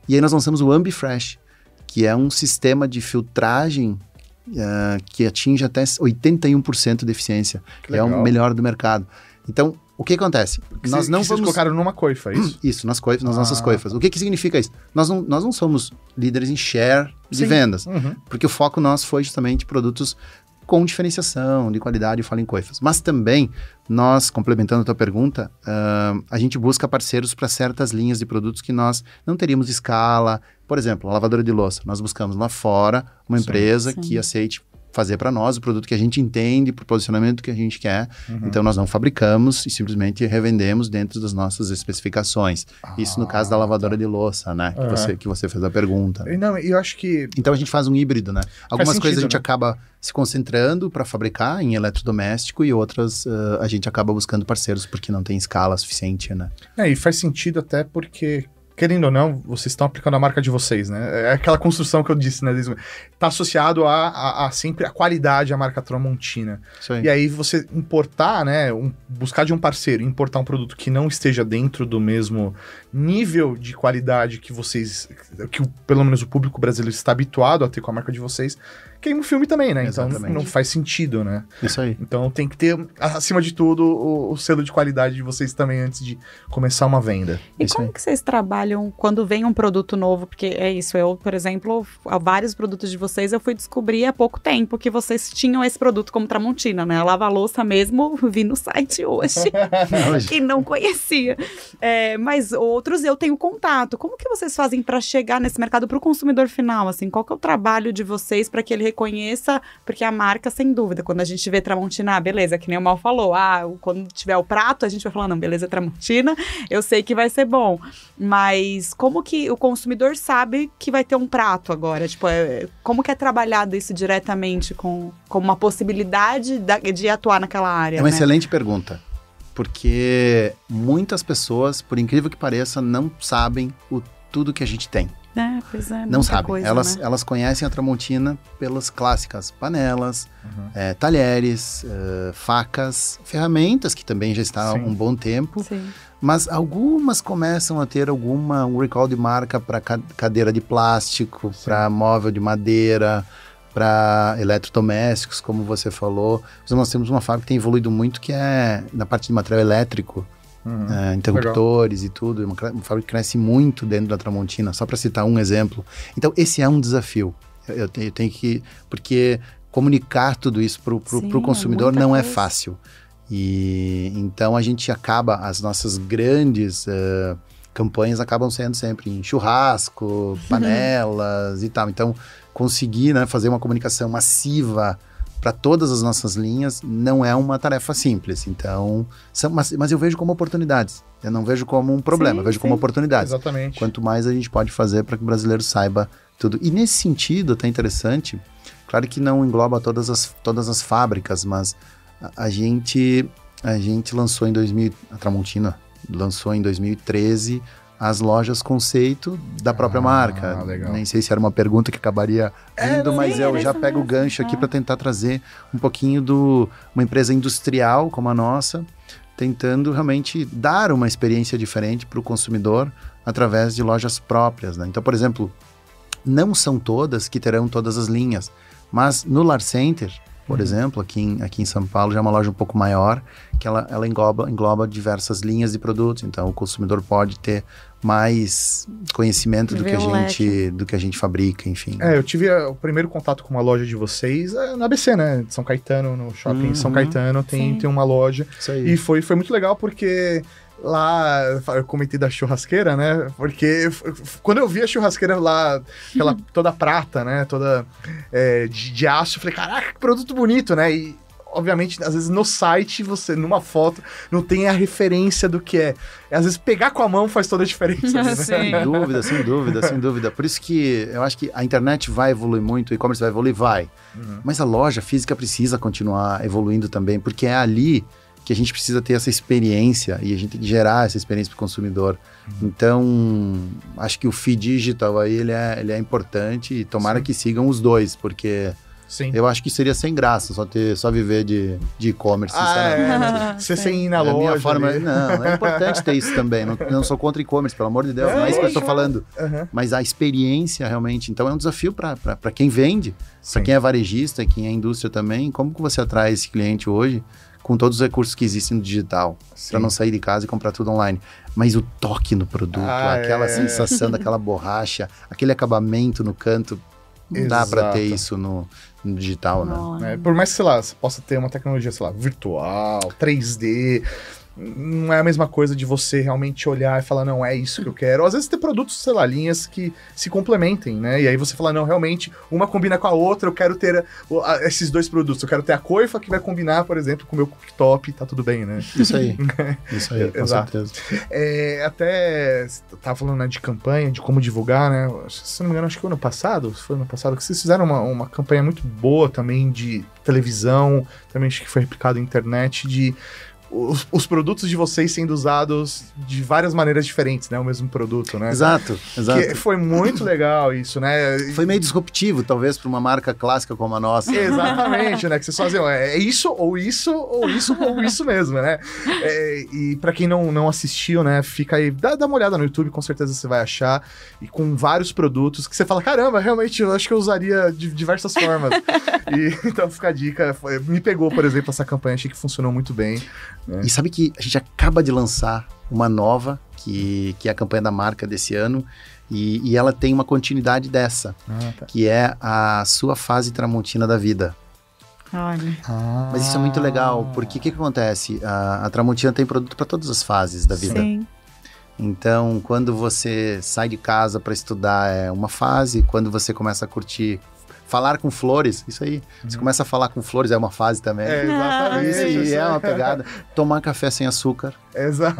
E aí nós lançamos o AmbiFresh, que é um sistema de filtragem que atinge até 81% de eficiência, que é o melhor do mercado. Então, o que acontece? Vocês colocaram numa coifa, é isso? Isso, nas nossas coifas. O que significa isso? Nós não somos líderes em share de vendas, porque o foco nosso foi justamente produtos com diferenciação, de qualidade, eu falo em coifas. Mas também, nós, complementando a tua pergunta, a gente busca parceiros para certas linhas de produtos que nós não teríamos escala. Por exemplo, a lavadora de louça. Nós buscamos lá fora uma empresa que aceite fazer para nós o produto que a gente entende, para o posicionamento que a gente quer. Então, nós não fabricamos e simplesmente revendemos dentro das nossas especificações. Isso no caso da lavadora de louça, né? Que você fez a pergunta. Não, eu acho que... Então, a gente faz um híbrido, né? Algumas coisas a gente né? acaba se concentrando para fabricar em eletrodoméstico e outras a gente acaba buscando parceiros porque não tem escala suficiente, né? E faz sentido até porque... Querendo ou não, vocês estão aplicando a marca de vocês, né? É aquela construção que eu disse, né? Tá associado a sempre a qualidade, a marca Tramontina. Isso aí. E aí você importar, né? Buscar de um parceiro, importar um produto que não esteja dentro do mesmo nível de qualidade que pelo menos o público brasileiro está habituado a ter com a marca de vocês, queima o filme também, né? Então Exatamente. não faz sentido, né? Isso aí. Então tem que ter, acima de tudo, o selo de qualidade de vocês também antes de começar uma venda. E Isso como aí. que vocês trabalham quando vem um produto novo? Porque é isso, eu, por exemplo, há vários produtos de vocês, eu fui descobrir há pouco tempo que vocês tinham esse produto como Tramontina, né? A lava-louça mesmo, vi no site hoje, que não conhecia. Mas outros eu tenho contato. Como que vocês fazem para chegar nesse mercado para o consumidor final? Assim, qual que é o trabalho de vocês para que ele reconheça? Porque a marca, sem dúvida, quando a gente vê Tramontina, beleza, que nem o Mal falou, quando tiver o prato, a gente vai falar, não, beleza, Tramontina, eu sei que vai ser bom. Mas como que o consumidor sabe que vai ter um prato agora? Tipo, como que é trabalhado isso diretamente com uma possibilidade de atuar naquela área? É uma né? excelente pergunta, porque muitas pessoas, por incrível que pareça, não sabem tudo que a gente tem. Pois é, Não muita sabem. coisa, Elas, né? elas conhecem a Tramontina pelas clássicas panelas, talheres, facas, ferramentas, que também já está há Sim. um bom tempo. Sim. Mas algumas começam a ter um recall de marca para cadeira de plástico, para móvel de madeira, para eletrodomésticos, como você falou. Nós temos uma fábrica que tem evoluído muito, que é na parte de material elétrico, interruptores e tudo. Uma fábrica que cresce muito dentro da Tramontina, só para citar um exemplo. Então, esse é um desafio. Eu tenho que... Porque comunicar tudo isso para o consumidor muita não é coisa. fácil. E então a gente as nossas grandes campanhas acabam sendo sempre em churrasco, panelas e tal. Então, conseguir, né, fazer uma comunicação massiva para todas as nossas linhas não é uma tarefa simples. Então, mas eu vejo como oportunidades. Eu não vejo como um problema, eu vejo como oportunidades. Exatamente. Quanto mais a gente pode fazer para que o brasileiro saiba tudo. E nesse sentido, tá interessante, claro que não engloba todas as fábricas, mas a gente lançou a Tramontina lançou em 2013 as lojas conceito da própria marca. Legal. Nem sei se era uma pergunta que acabaria vindo, mas eu já isso pego o mesmo, gancho aqui para tentar trazer um pouquinho uma empresa industrial como a nossa, tentando realmente dar uma experiência diferente para o consumidor através de lojas próprias, né? Então, por exemplo, não são todas que terão todas as linhas, mas no Lar Center, por exemplo, aqui em São Paulo, já é uma loja um pouco maior, que ela engloba diversas linhas de produtos. Então, o consumidor pode ter mais conhecimento do que a gente fabrica, enfim. Eu tive o primeiro contato com uma loja de vocês na ABC, né? De São Caetano, no shopping São Caetano, tem uma loja. Isso aí. E foi muito legal porque lá, eu comentei da churrasqueira, né? Porque quando eu vi a churrasqueira lá, aquela toda prata, né? Toda de aço, eu falei, caraca, que produto bonito, né? E, obviamente, às vezes no site, você, numa foto, não tem a referência do que é. Às vezes pegar com a mão faz toda a diferença. Né? Sem dúvida. Por isso que eu acho que a internet vai evoluir muito, o e-commerce vai evoluir, vai. Mas a loja física precisa continuar evoluindo também, porque é ali que a gente precisa ter essa experiência e a gente tem que gerar essa experiência para o consumidor. Então, acho que o feed digital aí, ele é importante e tomara que sigam os dois, porque eu acho que seria sem graça só viver de e-commerce, sinceramente. Você sem ir na loja. Minha forma, não, é importante ter isso também. Não sou contra e-commerce, pelo amor de Deus, não é isso que eu estou falando. Mas a experiência, realmente, então é um desafio para quem vende, para quem é varejista, quem é indústria também. Como que você atrai esse cliente hoje com todos os recursos que existem no digital, para não sair de casa e comprar tudo online. Mas o toque no produto, aquela sensação daquela borracha, aquele acabamento no canto, não dá para ter isso no digital, né? Por mais que, sei lá, você possa ter uma tecnologia, sei lá, virtual, 3D, não é a mesma coisa de você realmente olhar e falar, não, é isso que eu quero. Às vezes tem produtos, sei lá, linhas que se complementem, né? E aí você fala, não, realmente, uma combina com a outra, eu quero ter esses dois produtos. Eu quero ter a coifa que vai combinar, por exemplo, com o meu cooktop, tá tudo bem, né? Isso aí, com certeza. Até, tava falando, né, de campanha, de como divulgar, né? Se não me engano, acho que foi ano passado que vocês fizeram uma campanha muito boa também de televisão, também acho que foi replicado na internet, de os produtos de vocês sendo usados de várias maneiras diferentes, né? O mesmo produto, né? Exato. Que foi muito legal isso, né? Foi meio disruptivo, talvez, para uma marca clássica como a nossa. Exatamente, né? Que vocês faziam, é isso, ou isso, ou isso, ou isso mesmo, né? E pra quem não assistiu, né? Fica aí, dá uma olhada no YouTube, com certeza você vai achar. E com vários produtos que você fala, caramba, realmente, eu acho que eu usaria de diversas formas. Então fica a dica. Me pegou, por exemplo, essa campanha, achei que funcionou muito bem. E sabe que a gente acaba de lançar uma nova, que é a campanha da marca desse ano, e ela tem uma continuidade dessa, que é a sua fase Tramontina da vida. Olha. Mas isso é muito legal, porque o que acontece? A Tramontina tem produto para todas as fases da vida. Sim. Então, quando você sai de casa para estudar é uma fase, quando você começa a curtir falar com flores, isso aí. Você começa a falar com flores, é uma fase também. Exatamente. Isso aí é uma pegada. Tomar café sem açúcar. Exato.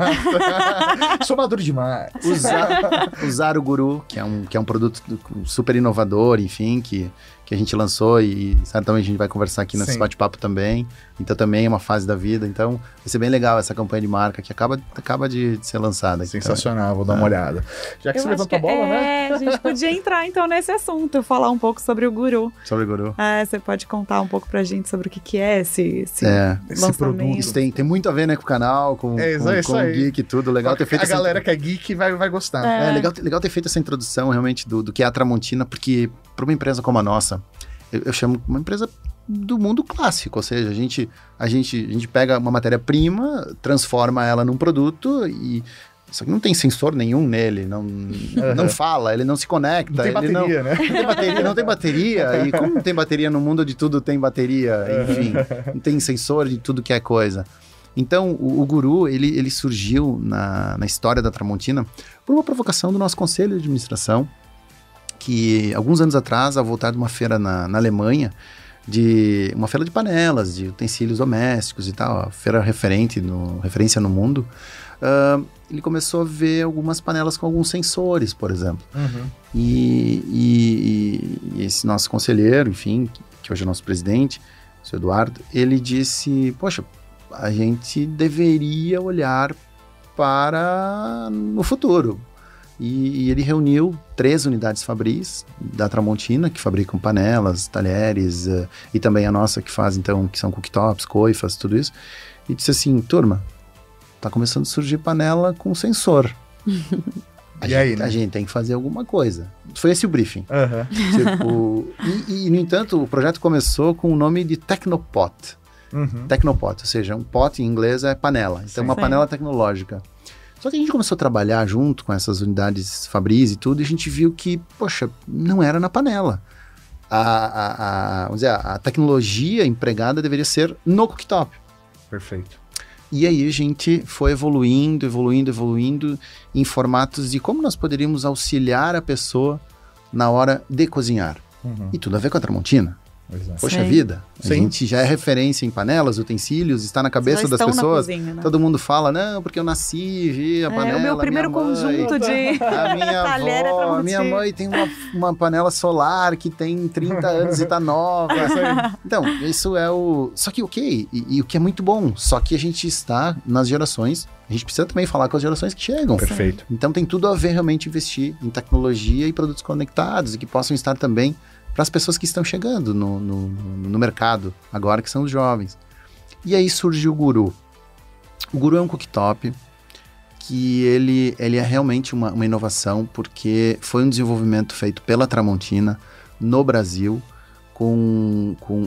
Sou maduro demais. Usar o Guru, que é um produto super inovador, enfim, que a gente lançou e certamente a gente vai conversar aqui nesse bate-papo também. Então também é uma fase da vida. Então vai ser bem legal essa campanha de marca que acaba de ser lançada. Sensacional, então, vou dar uma olhada. Já que você levantou a bola, né? A gente podia entrar então nesse assunto, falar um pouco sobre o Guru. Sobre o Guru. Você pode contar um pouco pra gente sobre o que é esse produto. Isso tem muito a ver, né, com o canal, com o geek e tudo. Legal ter feito a galera que é geek vai gostar. Legal ter feito essa introdução realmente do que é a Tramontina, porque para uma empresa como a nossa, eu chamo uma empresa do mundo clássico, ou seja, a gente pega uma matéria-prima, transforma ela num produto e só que não tem sensor nenhum nele, não fala, ele não se conecta. Não tem bateria, né? Não tem bateria, e como não tem bateria no mundo de tudo tem bateria, enfim, não tem sensor de tudo que é coisa. Então, o Guru, ele surgiu na história da Tramontina por uma provocação do nosso conselho de administração, que alguns anos atrás, ao voltar de uma feira na Alemanha, uma feira de panelas, de utensílios domésticos e tal, a feira referência no mundo, ele começou a ver algumas panelas com alguns sensores, por exemplo. E esse nosso conselheiro, enfim, que hoje é nosso presidente, o seu Eduardo, ele disse, poxa, a gente deveria olhar para o futuro. E ele reuniu 3 unidades fabris da Tramontina, que fabricam panelas, talheres, e também a nossa que faz, então, que são cooktops, coifas, tudo isso. E disse assim, turma, tá começando a surgir panela com sensor. A gente tem que fazer alguma coisa. Foi esse o briefing. No entanto, o projeto começou com o nome de Tecnopot. Tecnopot, ou seja, um pot em inglês é panela. Então, uma panela tecnológica. Só que a gente começou a trabalhar junto com essas unidades fabris e tudo, e a gente viu que, poxa, não era na panela. Vamos dizer, a tecnologia empregada deveria ser no cooktop. Perfeito. E aí a gente foi evoluindo em formatos de como nós poderíamos auxiliar a pessoa na hora de cozinhar. E tudo a ver com a Tramontina. Exato. Poxa vida, a gente já é referência em panelas, utensílios, está na cabeça das pessoas. Cozinha, né? Todo mundo fala, não, porque eu nasci, vi a panela. O meu primeiro conjunto de talher a minha mãe tem uma panela solar que tem 30 anos e tá nova. Então, isso é o... Só que ok, e o que é muito bom, só que a gente está nas gerações, a gente precisa também falar com as gerações que chegam. Perfeito. Então tem tudo a ver realmente investir em tecnologia e produtos conectados e que possam estar também para as pessoas que estão chegando no mercado, agora que são os jovens. E aí surgiu o Guru. O Guru é um cooktop que ele é realmente uma inovação, porque foi um desenvolvimento feito pela Tramontina no Brasil,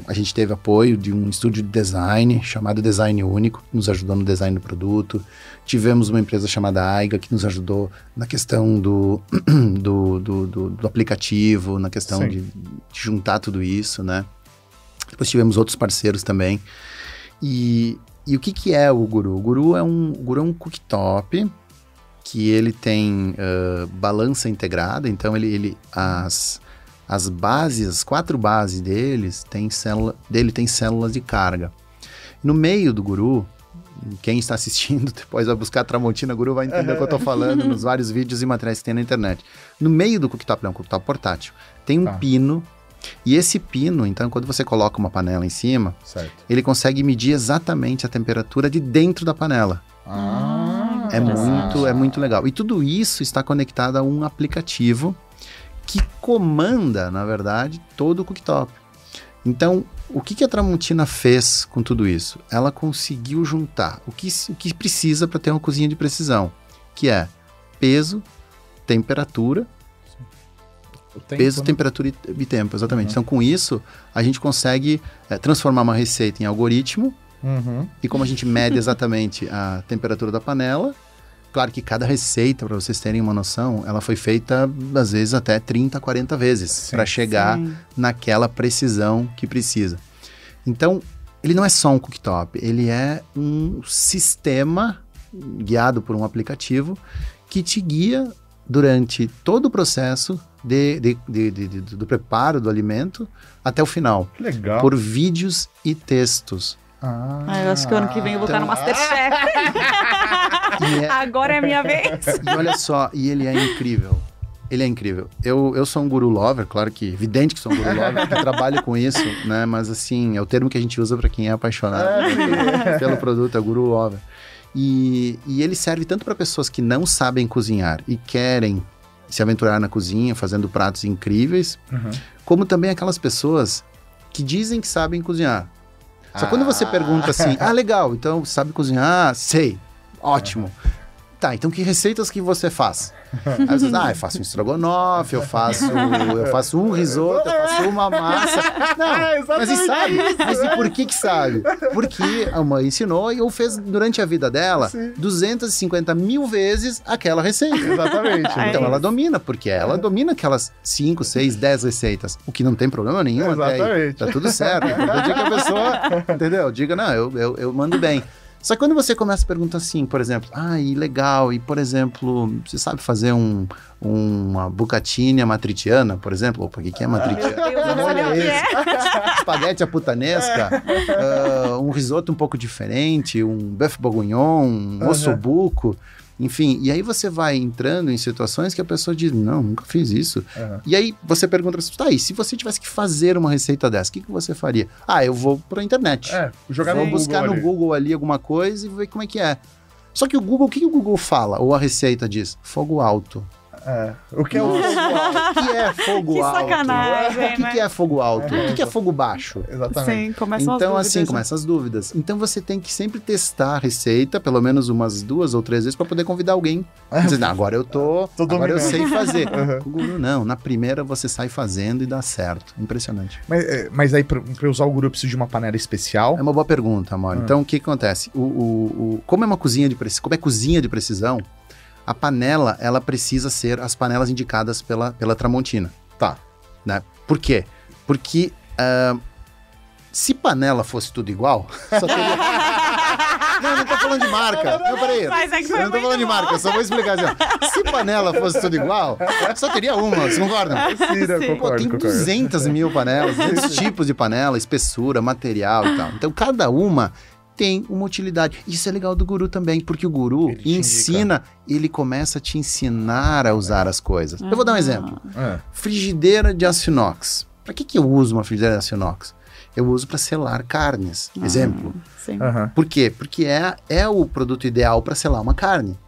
a gente teve apoio de um estúdio de design chamado Design Único, que nos ajudou no design do produto. Tivemos uma empresa chamada Aiga, que nos ajudou na questão do aplicativo, na questão de juntar tudo isso, né? Depois tivemos outros parceiros também. E o que é o Guru? O Guru é um cooktop que ele tem balança integrada, então as bases, as 4 bases dele tem células de carga. No meio do Guru, quem está assistindo depois vai buscar a Tramontina Guru vai entender o que eu estou falando nos vários vídeos e materiais que tem na internet. No meio do cooktop, é um cooktop portátil, tem um pino E esse pino, então, quando você coloca uma panela em cima, Certo. ele consegue medir exatamente a temperatura de dentro da panela. É muito legal. E tudo isso está conectado a um aplicativo que comanda, na verdade, todo o cooktop. Então, o que a Tramontina fez com tudo isso? Ela conseguiu juntar o que precisa para ter uma cozinha de precisão, que é peso, temperatura, temperatura e tempo, exatamente. Então, com isso, a gente consegue transformar uma receita em algoritmo, e como a gente mede exatamente a temperatura da panela, claro que cada receita, para vocês terem uma noção, ela foi feita, às vezes, até 30, 40 vezes para chegar naquela precisão que precisa. Então, ele não é só um cooktop, ele é um sistema guiado por um aplicativo que te guia durante todo o processo do preparo do alimento até o final. Que legal. Por vídeos e textos. Eu acho que o ano que vem eu vou estar no Masterchef. Agora é a minha vez. E olha só, e ele é incrível. Ele é incrível. Eu sou um guru lover, claro que evidente que sou um guru lover, porque trabalho com isso, né? Mas assim, é o termo que a gente usa para quem é apaixonado pelo produto, é guru lover. E ele serve tanto para pessoas que não sabem cozinhar e querem se aventurar na cozinha, fazendo pratos incríveis, como também aquelas pessoas que dizem que sabem cozinhar. Só quando você pergunta assim, legal, então sabe cozinhar? Sei, ótimo. Tá, então que receitas que você faz? Aí você diz, eu faço um estrogonofe, eu faço um risoto, eu faço uma massa. Não, mas e sabe? Mas e por que sabe? Porque a mãe ensinou e ou fez durante a vida dela 250 mil vezes aquela receita. Exatamente. Então ela domina, porque ela domina aquelas 5, 6, 10 receitas. O que não tem problema nenhum até aí. Tá tudo certo. Então diga que a pessoa, entendeu? Diga, não, eu mando bem. Só que quando você começa a perguntar assim, por exemplo, legal, e por exemplo, você sabe fazer uma bucatini matriciana, por exemplo? Opa, o que é matriciana? Espaguete à putanesca, um risoto um pouco diferente, um bœuf bourguignon, um ossobuco, enfim. E aí você vai entrando em situações que a pessoa diz, não, nunca fiz isso. E aí você pergunta, e se você tivesse que fazer uma receita dessa, o que você faria? Eu vou pra internet. Vou buscar no Google ali alguma coisa e ver como é que é. Só que o Google, o que o Google fala? Ou a receita diz? Fogo alto. O que é o fogo alto? O que é fogo que alto? sacanagem, O que é fogo alto? O que é fogo baixo? Exatamente. Sim, começam as Então, dúvidas, assim, começam as dúvidas. Então, você tem que sempre testar a receita, pelo menos umas 2 ou 3 vezes, para poder convidar alguém. Dizer, agora eu sei fazer. O Guru, não. Na primeira, você sai fazendo e dá certo. Impressionante. Mas aí, pra eu usar o Guru, eu preciso de uma panela especial? É uma boa pergunta, amor. Então, o que acontece? Como é uma cozinha de precisão, como é cozinha de precisão, a panela, ela precisa ser as panelas indicadas pela Tramontina. Tá. Né? Por quê? Porque se panela fosse tudo igual, só teria... Não tô falando de marca. Não, peraí. Mas é que foi eu não tô falando de marca, eu só vou explicar assim. Se panela fosse tudo igual, só teria uma, vocês concordam? Sim, eu concordo. Tem 200 mil panelas, 200 tipos de panela, espessura, material e tal. Então, cada uma tem uma utilidade. Isso é legal do Guru também, porque o Guru ensina, ele começa a te ensinar a usar as coisas. Eu vou dar um exemplo. Frigideira de aço inox. Para que eu uso uma frigideira de aço inox? Eu uso para selar carnes. Exemplo. Sim. Por quê? Porque é o produto ideal para selar uma carne.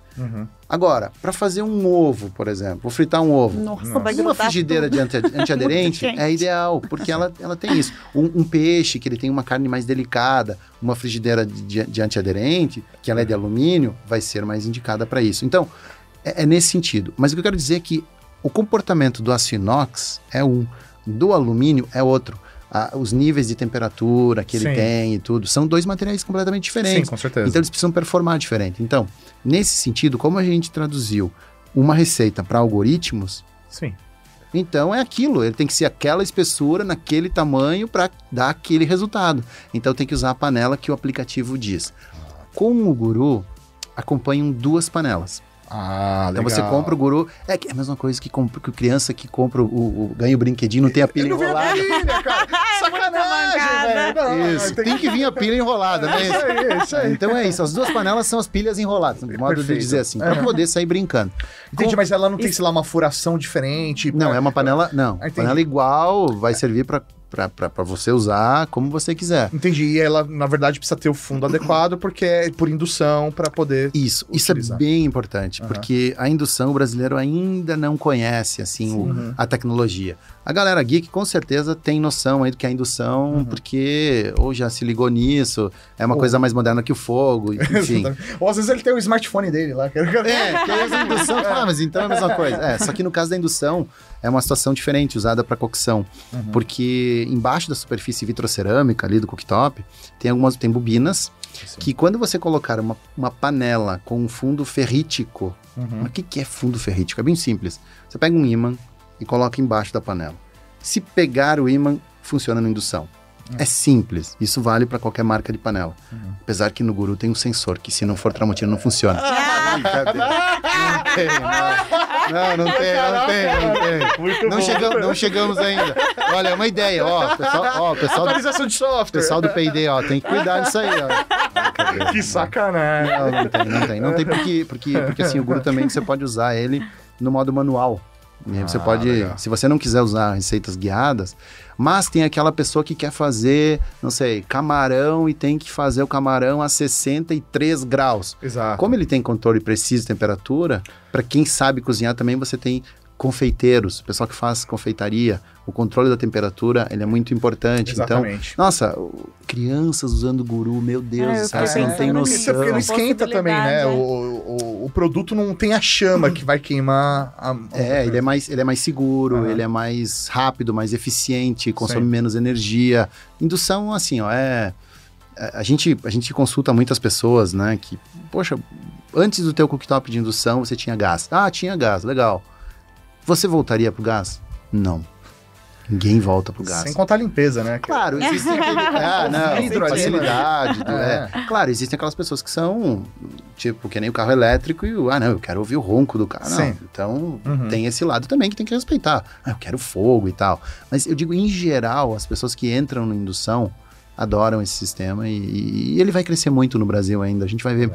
Agora, para fazer um ovo, por exemplo, vou fritar um ovo. Nossa. Uma frigideira de antiaderente é ideal, porque ela tem isso. Um peixe, que ele tem uma carne mais delicada, uma frigideira de antiaderente, que ela é de alumínio, vai ser mais indicada para isso. Então, é nesse sentido. Mas o que eu quero dizer é que o comportamento do aço inox é do alumínio é outro. Os níveis de temperatura que ele tem e tudo, são 2 materiais completamente diferentes. Sim, com certeza. Então eles precisam performar diferente. Então, nesse sentido, como a gente traduziu uma receita para algoritmos, então é aquilo, ele tem que ser aquela espessura, naquele tamanho para dar aquele resultado. Então tem que usar a panela que o aplicativo diz. Com o Guru, acompanham 2 panelas. Então você compra o Guru, é a mesma coisa que criança que compra ganha o brinquedinho, não tem a pilha enrolada. sacanagem, velho. Não, Isso, tem que vir a pilha enrolada, né? Isso aí. Então é isso, as duas panelas são as pilhas enroladas, de modo Perfeito. de dizer assim, pra poder sair brincando. Entendi, mas ela não tem, sei lá, uma furação diferente? Não, é uma panela, Entendi. panela igual, vai servir pra você usar como você quiser. Entendi, e ela, na verdade, precisa ter o fundo adequado, porque é por indução para poder... Isso utilizar. é bem importante, porque a indução o brasileiro ainda não conhece, assim, a tecnologia. A galera geek, com certeza, tem noção aí do que é indução, porque ou já se ligou nisso, é uma coisa mais moderna que o fogo, enfim. Ou às vezes ele tem o smartphone dele lá. Que aí a indução, mas então é a mesma coisa. Só que no caso da indução, é uma situação diferente, usada para cocção, porque embaixo da superfície vitrocerâmica ali do cooktop, tem bobinas, que quando você colocar uma panela com um fundo ferrítico, o que é fundo ferrítico? É bem simples. Você pega um ímã e coloca embaixo da panela. Se pegar o ímã, funciona na indução. É simples. Isso vale para qualquer marca de panela. Apesar que no Guru tem um sensor, que se não for Tramontina não funciona. Não tem. Não chegamos ainda. Olha, é uma ideia, pessoal. Atualização de software. Pessoal do P&D, tem que cuidar disso aí, Que sacanagem. Não tem porque assim, o Guru também você pode usar ele no modo manual. Você pode, legal. Se você não quiser usar receitas guiadas, mas tem aquela pessoa que quer fazer, não sei, camarão e tem que fazer o camarão a 63 graus. Exato. Como ele tem controle preciso de temperatura, para quem sabe cozinhar também você tem confeiteiros, pessoal que faz confeitaria, o controle da temperatura, ele é muito importante. Exatamente. Então, nossa, crianças usando Guru, meu Deus, você não tem noção. Porque não esquenta também, né? O produto não tem a chama que vai queimar. Ele é mais seguro, ele é mais rápido, mais eficiente, consome menos energia. Indução, assim, a gente consulta muitas pessoas, né, que, poxa, antes do teu cooktop de indução você tinha gás. Tinha gás, legal. Você voltaria pro gás? Não. Ninguém volta pro gás. Sem contar a limpeza, né? Claro, existe facilidade. Claro, existem aquelas pessoas que são, tipo, que nem o carro elétrico e eu quero ouvir o ronco do carro. Não, então tem esse lado também que tem que respeitar. Eu quero fogo e tal. Mas eu digo, em geral, as pessoas que entram na indução adoram esse sistema e ele vai crescer muito no Brasil ainda. A gente vai ver,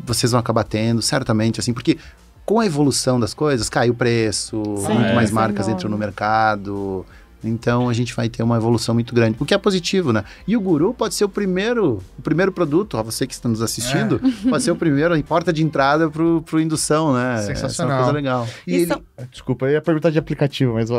vocês vão acabar tendo, certamente, assim, porque com a evolução das coisas, cai o preço, muito mais marcas entram no mercado. Então a gente vai ter uma evolução muito grande, o que é positivo, né? E o Guru pode ser o primeiro produto, você que está nos assistindo, pode ser o primeiro, a porta de entrada pro indução, né? Sensacional. Essa é uma coisa legal. Desculpa, eu ia perguntar de aplicativo, mas...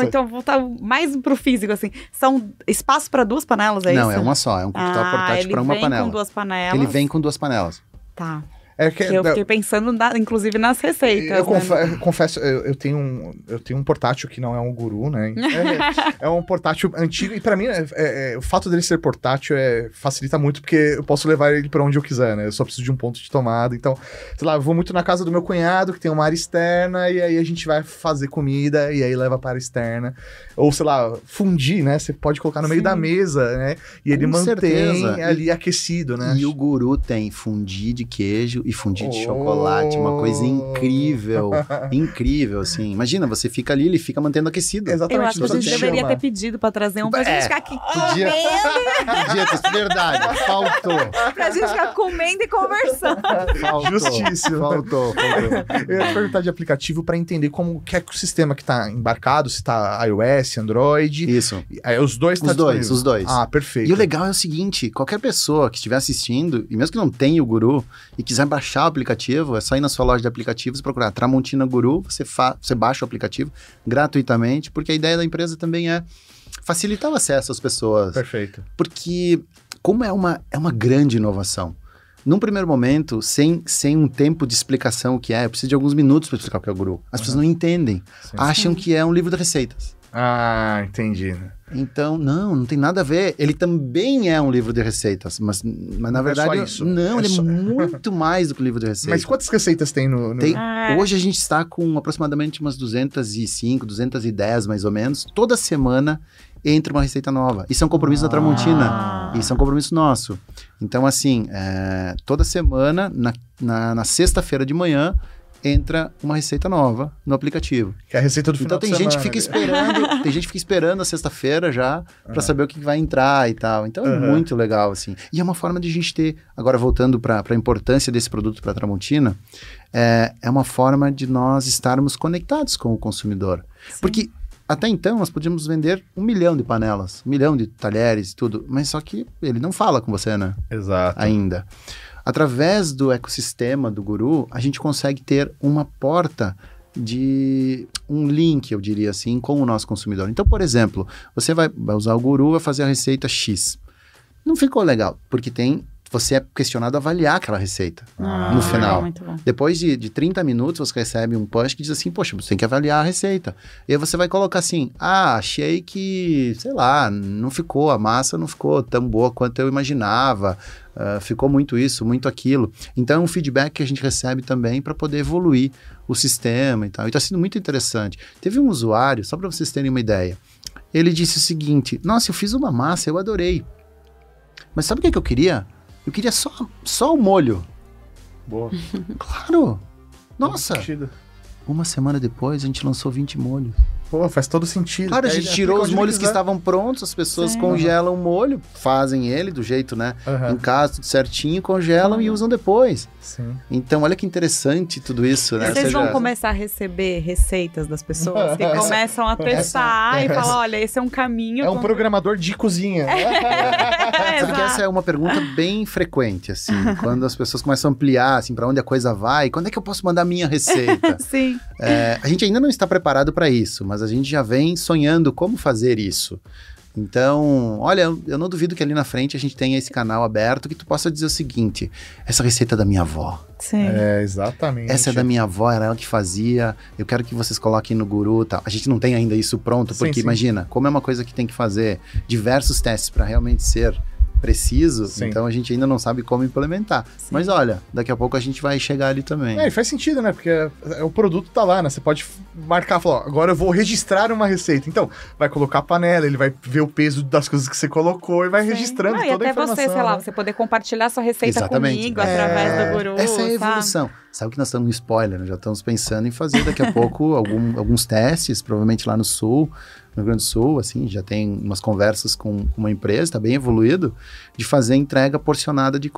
então voltar mais pro físico, assim. São espaço para duas panelas, é isso? Não, é uma só, é um cooktop portátil para uma panela. Ele vem com duas panelas? Ele vem com duas panelas. Tá. Eu fiquei pensando, inclusive, nas receitas. Eu confesso, eu tenho um portátil que não é um Guru, né? É um portátil antigo. E pra mim, o fato dele ser portátil facilita muito, porque eu posso levar ele pra onde eu quiser, né? Eu só preciso de um ponto de tomada. Então, sei lá, eu vou muito na casa do meu cunhado, que tem uma área externa, e aí a gente vai fazer comida, e aí leva para a área externa. Ou, sei lá, fundir, né? Você pode colocar no meio da mesa, né? E ele mantém ali aquecido, né? E o Guru tem fundir de queijo e fundir de chocolate, uma coisa incrível, incrível, assim. Imagina, você fica ali, ele fica mantendo aquecido. Exatamente. Eu acho que a gente deveria ter pedido pra trazer um pra gente ficar aqui Podia ter, verdade, faltou. Pra gente ficar comendo e conversando. Justíssimo. Faltou. Eu ia perguntar de aplicativo pra entender como que é o sistema que tá embarcado, se tá iOS, Android. Isso. Os dois tá disponível. Os dois. Perfeito. E o legal é o seguinte, qualquer pessoa que estiver assistindo, e mesmo que não tenha o Guru, e quiser baixar o aplicativo, é só ir na sua loja de aplicativos, procurar Tramontina Guru, você baixa o aplicativo gratuitamente, porque a ideia da empresa também é facilitar o acesso às pessoas. Perfeito. Porque, como é uma grande inovação, num primeiro momento, sem um tempo de explicação o que eu preciso de alguns minutos para explicar o que é o Guru. As pessoas não entendem, acham que é um livro de receitas. Entendi. Então, não tem nada a ver. Ele também é um livro de receitas, mas na verdade... É só isso. Não, ele é muito mais do que um livro de receitas. Mas quantas receitas tem no... Hoje a gente está com aproximadamente umas 205, 210 mais ou menos. Toda semana entra uma receita nova. Isso é um compromisso da Tramontina. Isso é um compromisso nosso. Então, assim, toda semana, na sexta-feira de manhã, entra uma receita nova no aplicativo. Que é a receita do final Então tem de gente semana. que fica esperando, tem gente que fica esperando a sexta-feira já para saber o que vai entrar e tal. Então é muito legal, assim. E é uma forma de a gente ter, agora voltando para a importância desse produto para a Tramontina, é uma forma de nós estarmos conectados com o consumidor. Sim. Porque até então nós podíamos vender 1 milhão de panelas, 1 milhão de talheres e tudo, mas só que ele não fala com você, né? Exato. Ainda. Através do ecossistema do Guru, a gente consegue ter uma porta de um link, eu diria assim, com o nosso consumidor. Então, por exemplo, você vai usar o Guru, vai fazer a receita X. Não ficou legal, porque você é questionado a avaliar aquela receita no final. Muito bom. Depois de 30 minutos, você recebe um push que diz assim, poxa, você tem que avaliar a receita. E aí você vai colocar assim, achei que, sei lá, a massa não ficou tão boa quanto eu imaginava, ficou muito isso, muito aquilo. Então é um feedback que a gente recebe também para poder evoluir o sistema e tal. E está sendo muito interessante. Teve um usuário, só para vocês terem uma ideia, ele disse o seguinte, nossa, eu fiz uma massa, eu adorei. Mas sabe o que eu queria? Eu queria só o molho. Boa. Claro! Nossa! Sentido. Uma semana depois, a gente lançou 20 molhos. Pô, faz todo sentido. Claro, a Aí gente ele tirou aplica os onde molhos ele que quiser. estavam prontos, as pessoas Sim. congelam o molho, fazem ele do jeito, né? Em casa, tudo certinho, congelam e usam depois. Sim. Então, olha que interessante tudo isso, né? E vocês vão começar a receber receitas das pessoas que começam a testar e falar, olha, esse é um caminho. É um programador de cozinha. Sabe que essa é uma pergunta bem frequente, assim, quando as pessoas começam a ampliar, assim, para onde a coisa vai, quando é que eu posso mandar a minha receita? Sim. A gente ainda não está preparado para isso, mas a gente já vem sonhando como fazer isso. Então, olha, eu não duvido que ali na frente a gente tenha esse canal aberto que tu possa dizer o seguinte, essa receita é da minha avó. Sim. Exatamente. Essa é da minha avó, era ela que fazia, eu quero que vocês coloquem no Guru e tal. A gente não tem ainda isso pronto, porque Sim. imagina, como é uma coisa que tem que fazer diversos testes para realmente ser preciso, Sim. então a gente ainda não sabe como implementar. Sim. Mas olha, daqui a pouco a gente vai chegar ali também. E faz sentido, né? Porque o produto tá lá, né? Você pode marcar, falar, ó, agora eu vou registrar uma receita. Então, vai colocar a panela, ele vai ver o peso das coisas que você colocou e vai registrando E toda a até informação. você, sei lá, né? você poder compartilhar sua receita Exatamente. comigo através do Guru, Essa é a sabe? evolução. Sabe que nós estamos no spoiler, né? Já estamos pensando em fazer daqui a pouco alguns testes, provavelmente lá no Sul, no Rio Grande do Sul, assim, já tem umas conversas com uma empresa, está bem evoluído, de fazer entrega porcionada de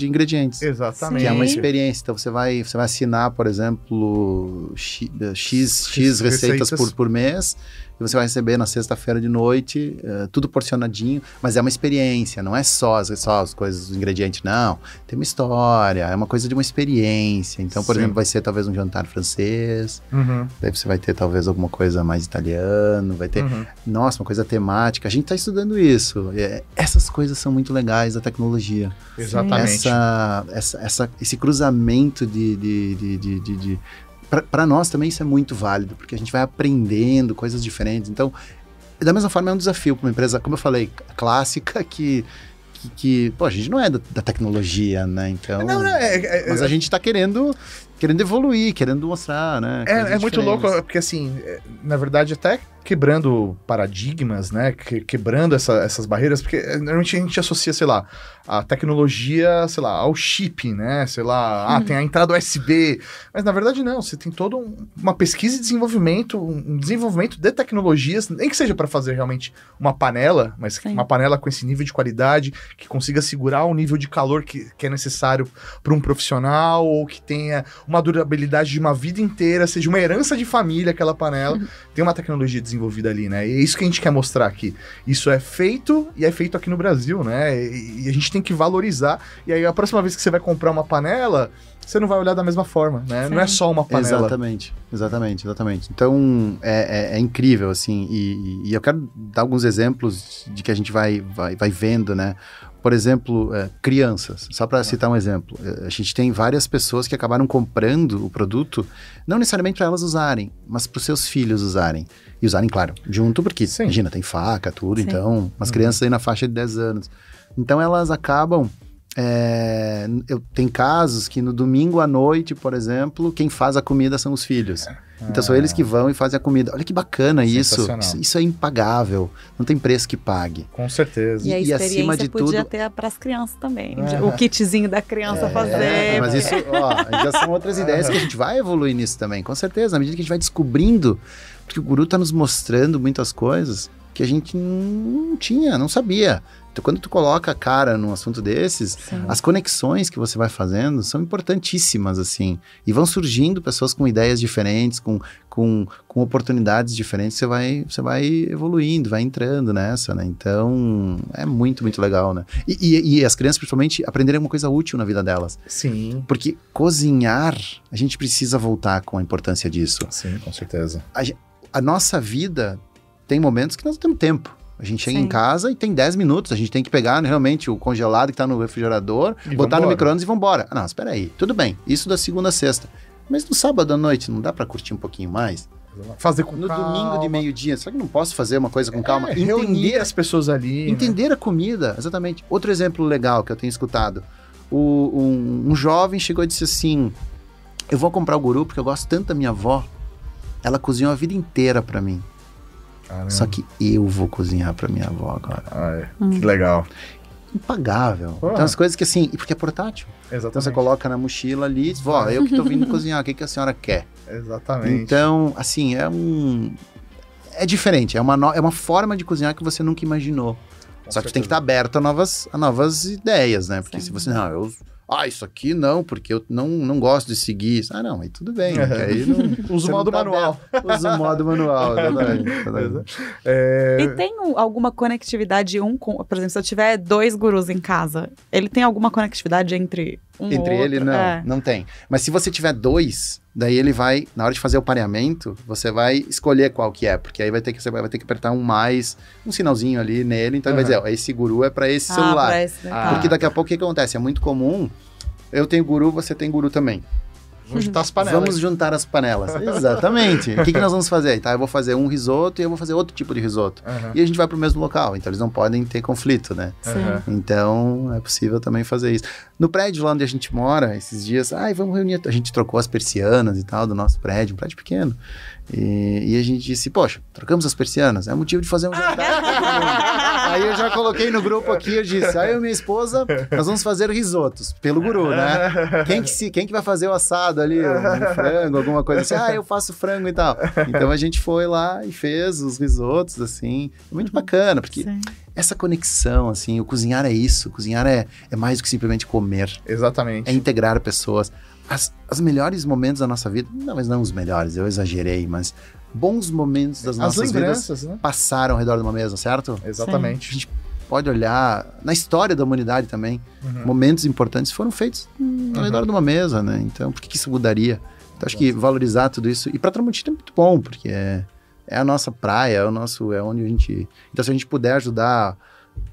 ingredientes. Exatamente. Que é uma experiência. Então, você vai assinar, por exemplo, X receitas por mês, e você vai receber na sexta-feira de noite, tudo porcionadinho, mas é uma experiência, não é só as coisas, os ingredientes, não. Tem uma história, é uma coisa de uma experiência. Então, por Sim. exemplo, vai ser talvez um jantar francês, Uhum. daí você vai ter talvez alguma coisa mais italiano, vai ter, nossa, uma coisa temática. A gente está estudando isso. Essas coisas são muito legais da tecnologia. Exatamente. Esse cruzamento para nós também isso é muito válido, porque a gente vai aprendendo coisas diferentes. Então, da mesma forma, é um desafio para uma empresa, como eu falei, clássica, que pô, a gente não é da tecnologia, né? Então, mas a gente está querendo evoluir, querendo mostrar, né? É muito louco, porque assim, na verdade, até quebrando paradigmas, né? Quebrando essas barreiras, porque normalmente a gente associa, sei lá, a tecnologia, sei lá, ao chip, né? Sei lá, tem a entrada USB. Mas na verdade não, você tem toda uma pesquisa e desenvolvimento, um desenvolvimento de tecnologias, nem que seja para fazer realmente uma panela, mas Sim. uma panela com esse nível de qualidade, que consiga segurar o nível de calor que é necessário para um profissional, ou que tenha uma durabilidade de uma vida inteira, seja uma herança de família aquela panela. Tem uma tecnologia desenvolvida ali, né? E é isso que a gente quer mostrar aqui. Isso é feito, e é feito aqui no Brasil, né? E a gente tem que valorizar. E aí, a próxima vez que você vai comprar uma panela, você não vai olhar da mesma forma, né? Sim. Não é só uma panela. Exatamente. Então, é incrível, assim, e eu quero dar alguns exemplos de que a gente vai vendo, né? Por exemplo, crianças, só para citar um exemplo, a gente tem várias pessoas que acabaram comprando o produto, não necessariamente para elas usarem, mas para os seus filhos usarem. E usarem, claro, junto, porque, Sim. imagina, tem faca, tudo, Sim. então, umas crianças aí na faixa de 10 anos. Então, elas acabam Tem casos que no domingo à noite, por exemplo, quem faz a comida são os filhos. Então são eles que vão e fazem a comida. Olha que bacana isso. Isso é impagável. Não tem preço que pague. Com certeza. E a experiência acima de podia tudo... ter para as crianças também. O kitzinho da criança fazer. Mas isso, já são outras ideias que a gente vai evoluir nisso também, com certeza. Na medida que a gente vai descobrindo, porque o guru está nos mostrando muitas coisas que a gente não tinha, não sabia. Então, quando tu coloca a cara num assunto desses, as conexões que você vai fazendo são importantíssimas, assim. E vão surgindo pessoas com ideias diferentes, com oportunidades diferentes, você vai evoluindo, vai entrando nessa, né? Então, é muito, muito legal, né? E as crianças, principalmente, aprenderem uma coisa útil na vida delas. Sim. Porque cozinhar, a gente precisa voltar com a importância disso. Sim, com certeza. A nossa vida tem momentos que nós não temos tempo. A gente chega em casa e tem 10 minutos. A gente tem que pegar realmente o congelado que está no refrigerador, botar no micro-ondas e vambora. Não, espera aí. Tudo bem. Isso da segunda a sexta. Mas no sábado à noite, não dá para curtir um pouquinho mais? Fazer com calma. No domingo de meio-dia. Será que não posso fazer uma coisa com calma? Reunir as pessoas ali. Entender a comida, exatamente. Outro exemplo legal que eu tenho escutado. Um jovem chegou e disse assim, eu vou comprar o guru porque eu gosto tanto da minha avó. Ela cozinhou a vida inteira para mim. Caramba. Só que eu vou cozinhar pra minha avó agora. Que legal. Impagável. Então as coisas que assim, e porque é portátil. Exatamente. Então você coloca na mochila ali e diz, vó, eu que tô vindo cozinhar, o que a senhora quer? Exatamente. Então, assim, é diferente, é uma forma de cozinhar que você nunca imaginou. Só que você tem que estar aberto a novas ideias, né? Porque se você, isso aqui não, porque eu não gosto de seguir isso. Não, aí tudo bem. Aí usa o modo manual. Usa o modo manual, exatamente. E tem alguma conectividade por exemplo, se eu tiver 2 gurus em casa, ele tem alguma conectividade entre Entre ele, não tem. Mas se você tiver 2, daí ele vai, na hora de fazer o pareamento, você vai escolher qual que é, porque aí você vai ter que apertar um sinalzinho ali nele, então ele vai dizer, esse guru é para esse celular. Pra esse, porque daqui a pouco o que acontece? É muito comum, eu tenho guru, você tem guru também. Vamos juntar as panelas. Vamos juntar as panelas. Exatamente. O que nós vamos fazer? Tá, eu vou fazer um risoto e eu vou fazer outro tipo de risoto. E a gente vai pro mesmo local, então eles não podem ter conflito, né? Então, é possível também fazer isso. No prédio lá onde a gente mora, esses dias, vamos reunir. A gente trocou as persianas e tal do nosso prédio, um prédio pequeno. E a gente disse, poxa, trocamos as persianas, é motivo de fazer um jantar. Aí eu já coloquei no grupo aqui, eu disse, eu e minha esposa, nós vamos fazer risotos, pelo guru, né? Quem que vai fazer o assado ali, um frango, alguma coisa assim, eu faço frango e tal. Então a gente foi lá e fez os risotos, assim, muito bacana, porque essa conexão, assim, o cozinhar é isso, o cozinhar é mais do que simplesmente comer. Exatamente. É integrar pessoas. As melhores momentos da nossa vida, mas não os melhores, eu exagerei, mas bons momentos das nossas vidas, né? Passaram ao redor de uma mesa, certo? Exatamente. A gente pode olhar na história da humanidade também, momentos importantes foram feitos ao redor de uma mesa, né? Então, por que isso mudaria? Então, acho que valorizar tudo isso, e para Tramontina é muito bom, porque é a nossa praia, é onde a gente... Então, se a gente puder ajudar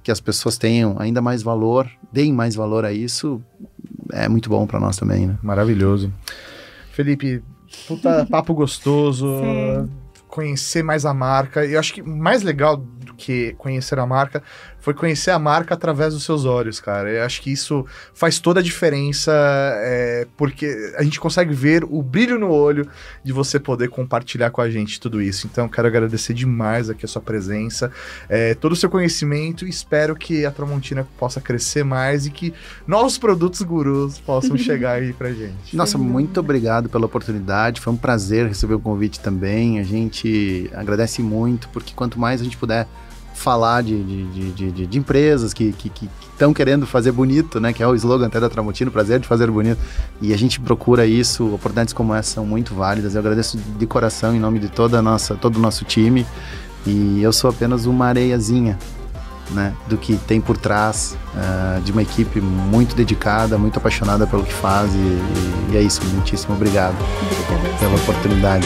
que as pessoas tenham ainda mais valor, deem mais valor a isso, é muito bom para nós também, né? Maravilhoso. Felipe, puta papo gostoso, conhecer mais a marca. Eu acho que mais legal do que conhecer a marca foi conhecer a marca através dos seus olhos, cara. Eu acho que isso faz toda a diferença, porque a gente consegue ver o brilho no olho de você poder compartilhar com a gente tudo isso. Então, quero agradecer demais aqui a sua presença, todo o seu conhecimento, e espero que a Tramontina possa crescer mais e que novos produtos gurus possam chegar aí pra gente. Nossa, muito obrigado pela oportunidade, foi um prazer receber o convite também, a gente agradece muito, porque quanto mais a gente puder falar de empresas que estão querendo fazer bonito, né? Que é o slogan até da Tramontina, o prazer de fazer bonito. E a gente procura isso, oportunidades como essa são muito válidas. Eu agradeço de coração em nome de todo o nosso time. E eu sou apenas uma areiazinha, né? Do que tem por trás de uma equipe muito dedicada, muito apaixonada pelo que faz. E é isso, muitíssimo obrigado pela oportunidade.